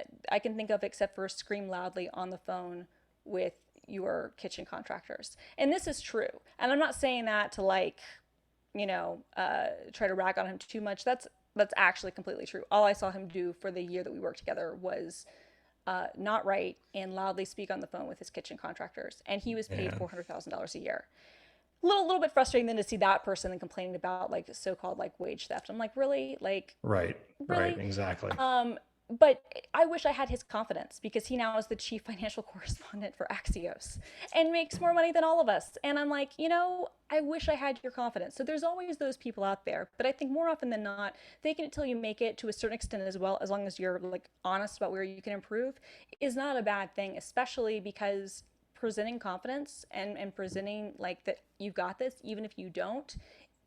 think of except for scream loudly on the phone with your kitchen contractors. And this is true. And I'm not saying that to try to rag on him too much. That's actually completely true. All I saw him do for the year that we worked together was not write and loudly speak on the phone with his kitchen contractors, and he was paid Man. $400,000 a year. Little bit frustrating then to see that person then complaining about like so-called like wage theft. I'm like, really, Right. Right. really. Exactly. But I wish I had his confidence, because he now is the chief financial correspondent for Axios and makes more money than all of us. And I'm like, I wish I had your confidence. So there's always those people out there. But I think more often than not, faking it till you make it, to a certain extent as well, as long as you're like honest about where you can improve, is not a bad thing, especially because presenting confidence and presenting like that you've got this, even if you don't,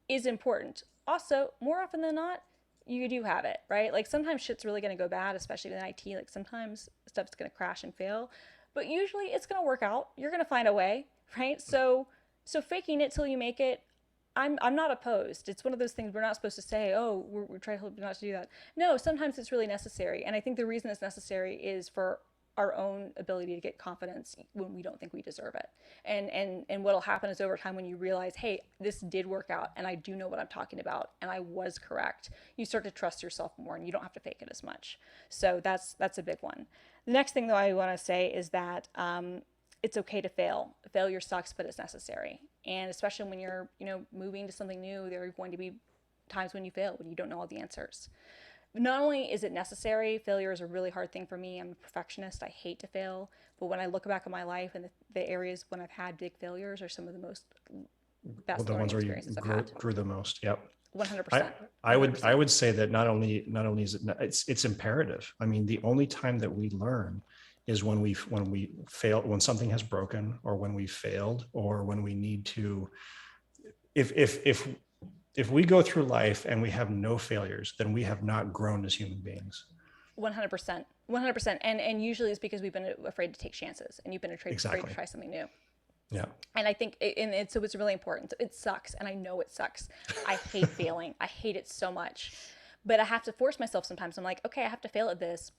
is important. Also, more often than not, you do have it, right? Like sometimes shit's really going to go bad, especially with IT. Like sometimes stuff's going to crash and fail, but usually it's going to work out. You're going to find a way, right? So faking it till you make it, I'm not opposed. It's one of those things we're not supposed to say, oh, we're trying to help you not to do that. No, sometimes it's really necessary. And I think the reason it's necessary is for our own ability to get confidence when we don't think we deserve it. And what'll happen is over time when you realize, hey, this did work out and I do know what I'm talking about and I was correct, you start to trust yourself more and you don't have to fake it as much. So that's a big one. The next thing though I want to say is that it's okay to fail. Failure sucks, but it's necessary. And especially when you're, moving to something new, there are going to be times when you fail, when you don't know all the answers. Not only is it necessary, failure is a really hard thing for me. I'm a perfectionist. I hate to fail. But when I look back at my life and the areas when I've had big failures are some of the most Well, best the learning ones where you experiences I've had. grew the most. Yep. 100%. I would say that not only is it's imperative. I mean, the only time that we learn is when we fail, when something has broken, or when we failed, or when we need to. If we go through life and we have no failures, then we have not grown as human beings. 100%. 100%. And usually it's because we've been afraid to take chances and you've been afraid Exactly. to try something new. Yeah. And I think, so it's really important. It sucks. And I know it sucks. I hate failing. I hate it so much. But I have to force myself sometimes. I'm like, okay, I have to fail at this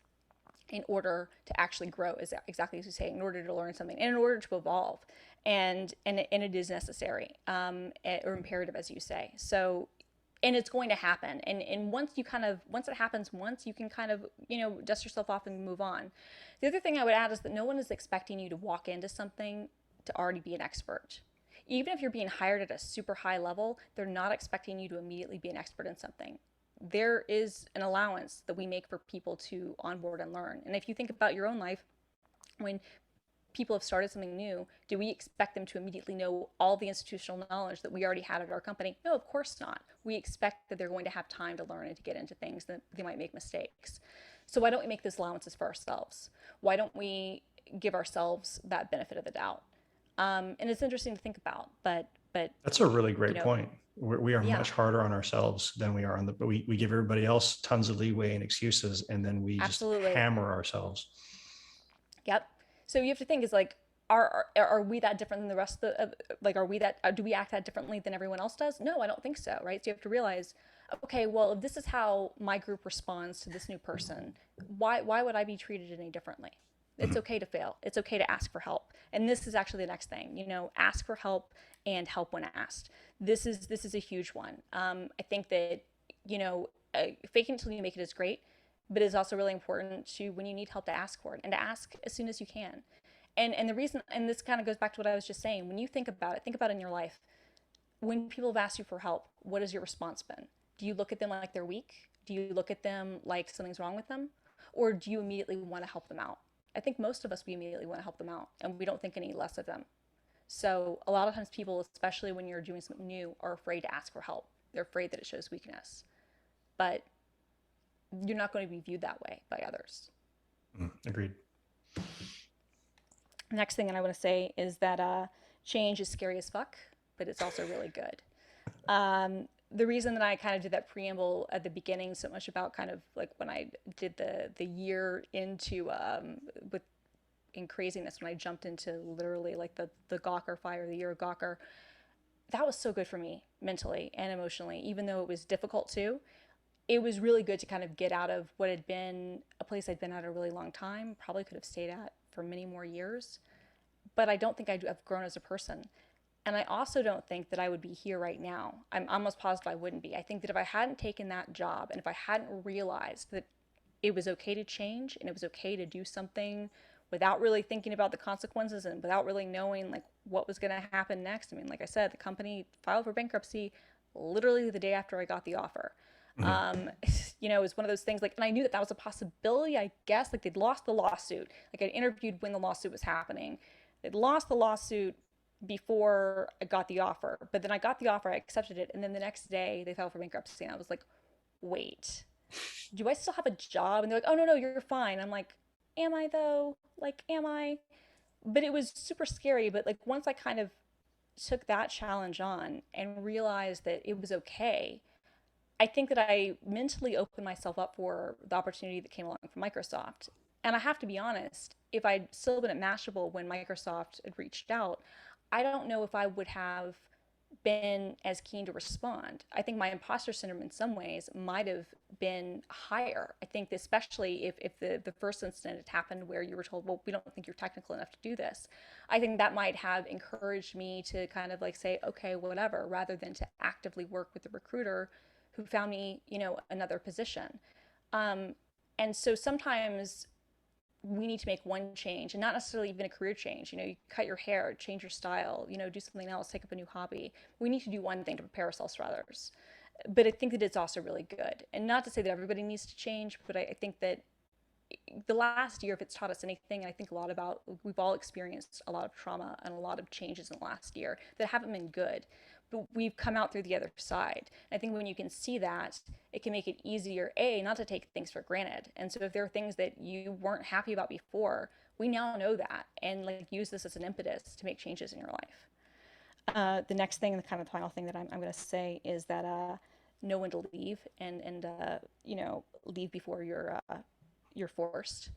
in order to actually grow, is exactly as you say, in order to learn something, and in order to evolve. And it is necessary, or imperative, as you say. So, and it's going to happen. And once it happens once, you can kind of, dust yourself off and move on. The other thing I would add is that no one is expecting you to walk into something to already be an expert. Even if you're being hired at a super high level, they're not expecting you to immediately be an expert in something. There is an allowance that we make for people to onboard and learn. And if you think about your own life, when people have started something new, do we expect them to immediately know all the institutional knowledge that we already had at our company? No, of course not. We expect that they're going to have time to learn and to get into things, that they might make mistakes. So why don't we make those allowances for ourselves? Why don't we give ourselves that benefit of the doubt? And it's interesting to think about, but that's a really great point. We are much harder on ourselves than we are on we give everybody else tons of leeway and excuses, and then we just hammer ourselves. Yep. So you have to think is like, are we that different than the rest of the, like, do we act that differently than everyone else does? No, I don't think so. Right. So you have to realize, okay, well, if this is how my group responds to this new person, why would I be treated any differently? It's okay to fail. It's okay to ask for help. And this is actually the next thing, ask for help and help when asked. This is a huge one. I think that, faking it until you make it is great, but it's also really important to, when you need help, to ask for it and to ask as soon as you can. And the reason, and this kind of goes back to what I was just saying, when you think about it in your life, when people have asked you for help, what has your response been? Do you look at them like they're weak? Do you look at them like something's wrong with them? Or do you immediately want to help them out? I think most of us, we immediately want to help them out and we don't think any less of them. So a lot of times people, especially when you're doing something new, are afraid to ask for help. They're afraid that it shows weakness. But you're not going to be viewed that way by others. Agreed. Next thing that I want to say is that change is scary as fuck, but it's also really good. The reason that I kind of did that preamble at the beginning so much about kind of like when I did the year into in craziness, when I jumped into literally like the Gawker fire, the year of Gawker, that was so good for me mentally and emotionally, even though it was difficult too. It was really good to kind of get out of what had been a place I'd been at a really long time, probably could have stayed at for many more years. But I don't think I've grown as a person. And I also don't think that I would be here right now. I'm almost positive I wouldn't be. I think that if I hadn't taken that job and if I hadn't realized that it was okay to change and it was okay to do something without really thinking about the consequences and without really knowing like what was going to happen next. I mean, like I said, the company filed for bankruptcy literally the day after I got the offer. It was one of those things like, and I knew that was a possibility, I guess, like they'd lost the lawsuit. Like I interviewed when the lawsuit was happening. They'd lost the lawsuit before I got the offer, but then I got the offer, I accepted it. And then the next day they filed for bankruptcy. And I was like, wait, do I still have a job? And they're like, oh, no, you're fine. I'm like, am I though? Like, am I? But it was super scary. But like, once I kind of took that challenge on and realized that it was okay, I think that I mentally opened myself up for the opportunity that came along from Microsoft. And I have to be honest, if I'd still been at Mashable when Microsoft had reached out, I don't know if I would have been as keen to respond. I think my imposter syndrome in some ways might have been higher. I think especially if the first incident had happened where you were told, well, we don't think you're technical enough to do this. I think that might have encouraged me to kind of like say, okay, whatever, rather than to actively work with the recruiter who found me, another position. Um, and so sometimes we need to make one change, and not necessarily even a career change. You cut your hair, change your style, do something else, take up a new hobby. We need to do one thing to prepare ourselves for others. But I think that it's also really good. And not to say that everybody needs to change, but I think that the last year, if it's taught us anything, I think a lot about, we've all experienced a lot of trauma and a lot of changes in the last year that haven't been good, but we've come out through the other side. And I think when you can see that, it can make it easier, not to take things for granted. And so if there are things that you weren't happy about before, we now know that, and like use this as an impetus to make changes in your life. The next thing, the kind of final thing that I'm going to say is that know when to leave, and leave before you're forced.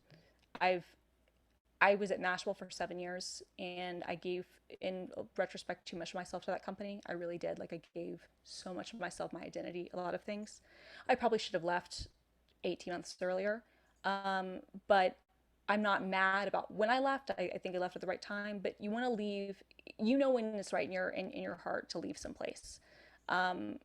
I was at Nashville for 7 years, and I gave, in retrospect, too much of myself to that company. I really did. Like, I gave so much of myself, my identity, a lot of things. I probably should have left 18 months earlier, but I'm not mad about when I left. I think I left at the right time. But you want to leave. When it's right in your heart to leave someplace. And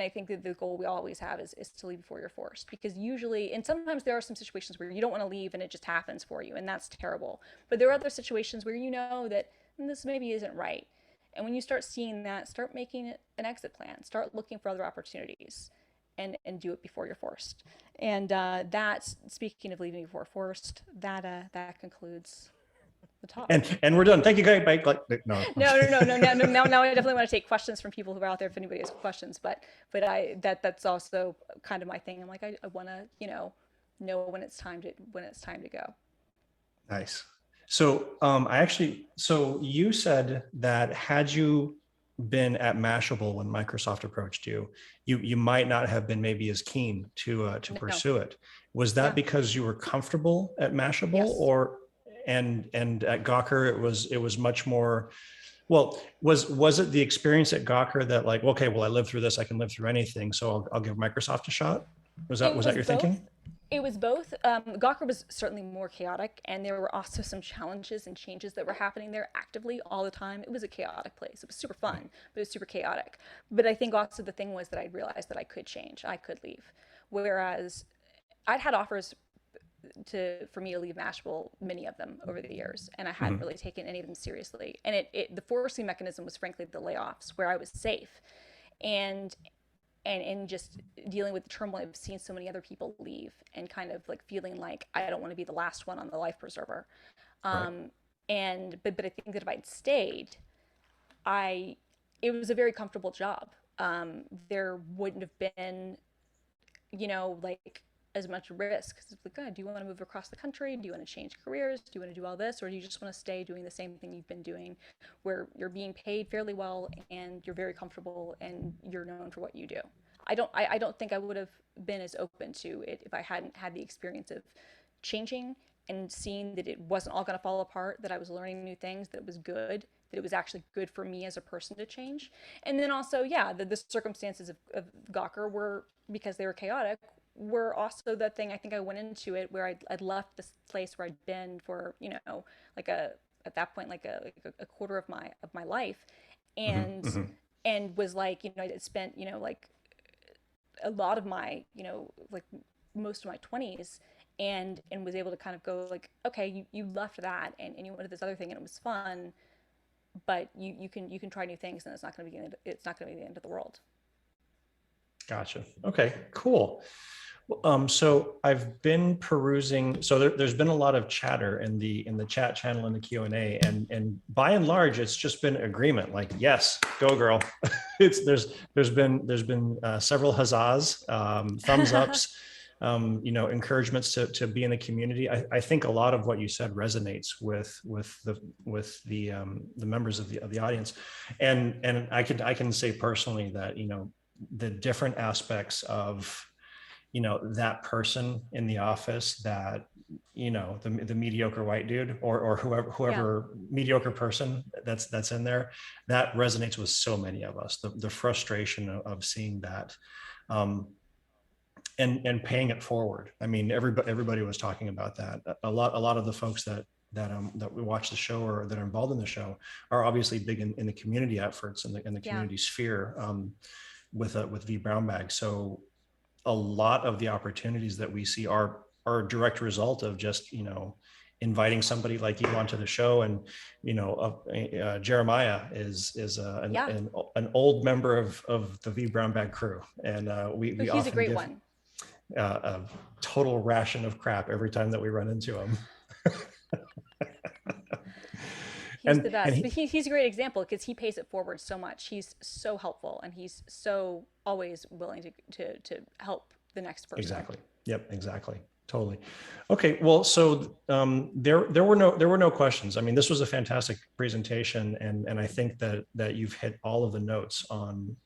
I think that the goal we always have is to leave before you're forced, because usually, and sometimes there are some situations where you don't want to leave and it just happens for you, and that's terrible. But there are other situations where you know that this maybe isn't right. And when you start seeing that, start making it an exit plan, start looking for other opportunities, and do it before you're forced. And that's, speaking of leaving before forced, that concludes the talk. And we're done. Thank you, guys. No. No. Now I definitely want to take questions from people who are out there if anybody has questions. But that's also kind of my thing. I'm like, I want to know when it's time to go. Nice. So so you said that had you been at Mashable when Microsoft approached you, you might not have been maybe as keen to pursue it. Was that because you were comfortable at Mashable? Yes. Or and at Gawker it was much more, well, was it the experience at Gawker that like, okay, well, I lived through this, I can live through anything, so I'll give Microsoft a shot? Was that your thinking? It was both. Gawker was certainly more chaotic, and there were also some challenges and changes that were happening there actively all the time. It was a chaotic place. It was super fun, but it was super chaotic. But I think also the thing was that I realized that I could change. I could leave. Whereas I'd had offers for me to leave Mashable, many of them over the years, and I hadn't really taken any of them seriously. And the forcing mechanism was frankly the layoffs, where I was safe, and just dealing with the turmoil of seeing so many other people leave, and kind of like feeling like I don't want to be the last one on the life preserver. Right. But I think that if I'd stayed, it was a very comfortable job. There wouldn't have been, like as much risk. It's like, God, do you want to move across the country? Do you want to change careers? Do you want to do all this? Or do you just want to stay doing the same thing you've been doing, where you're being paid fairly well and you're very comfortable and you're known for what you do? I don't think I would have been as open to it if I hadn't had the experience of changing and seeing that it wasn't all going to fall apart, that I was learning new things, that it was good, that it was actually good for me as a person to change. And then also, the circumstances of Gawker were, because they were chaotic, were also the thing. I think I went into it where I'd left this place where I'd been for, like at that point, like a quarter of my life, and and was like, I'd spent, like a lot of my, like most of my 20s, and was able to kind of go like, okay, you left that and you went to this other thing and it was fun, but you can try new things, and it's not going to be the end of the world. Gotcha. Okay, cool. So I've been perusing. So there's been a lot of chatter in the chat channel and the Q&A, and by and large, it's just been agreement. Like, yes, go girl. There's been several huzzas, thumbs ups, encouragements to be in the community. I think a lot of what you said resonates with the members of the audience, and I can say personally that the different aspects of, that person in the office that, the mediocre white dude or whoever mediocre person that's in there, that resonates with so many of us. The frustration of seeing that, and paying it forward. I mean, everybody was talking about that. A lot of the folks that we watch the show or that are involved in the show are obviously big in the community efforts and the community sphere, with vBrownBag. So a lot of the opportunities that we see are a direct result of just, inviting somebody like you onto the show. And, Jeremiah is an old member of the vBrownBag crew. And we He's often a great give one. A total ration of crap every time that we run into him. He's the best. But he's a great example because he pays it forward so much. He's so helpful, and he's so always willing to help the next person. Exactly. Yep. Exactly. Totally. Okay. Well, so there were no questions. I mean, this was a fantastic presentation, and I think that you've hit all of the notes on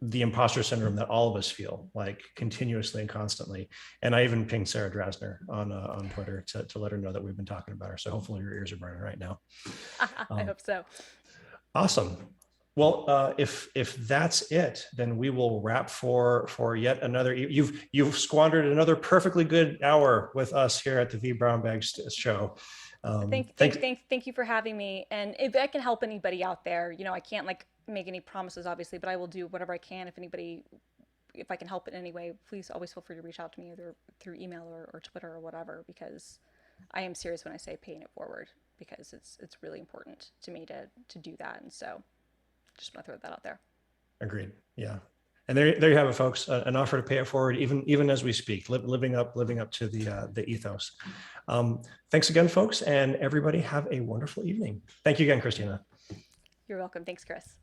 the imposter syndrome that all of us feel, like, continuously and constantly. And I even pinged Sarah Drasner on Twitter to let her know that we've been talking about her. So hopefully your ears are burning right now. I hope so. Awesome. Well, if that's it, then we will wrap for yet another. You've squandered another perfectly good hour with us here at the vBrownBag show. Thank you for having me. And if I can help anybody out there, I can't make any promises, obviously, but I will do whatever I can. If I can help in any way, please always feel free to reach out to me either through email or Twitter or whatever, because I am serious when I say paying it forward, because it's really important to me to do that. And so just want to throw that out there. Agreed. Yeah. And there you have it, folks. An offer to pay it forward, even as we speak, living up to the ethos. Thanks again, folks, and everybody have a wonderful evening. Thank you again, Christina. You're welcome. Thanks, Chris.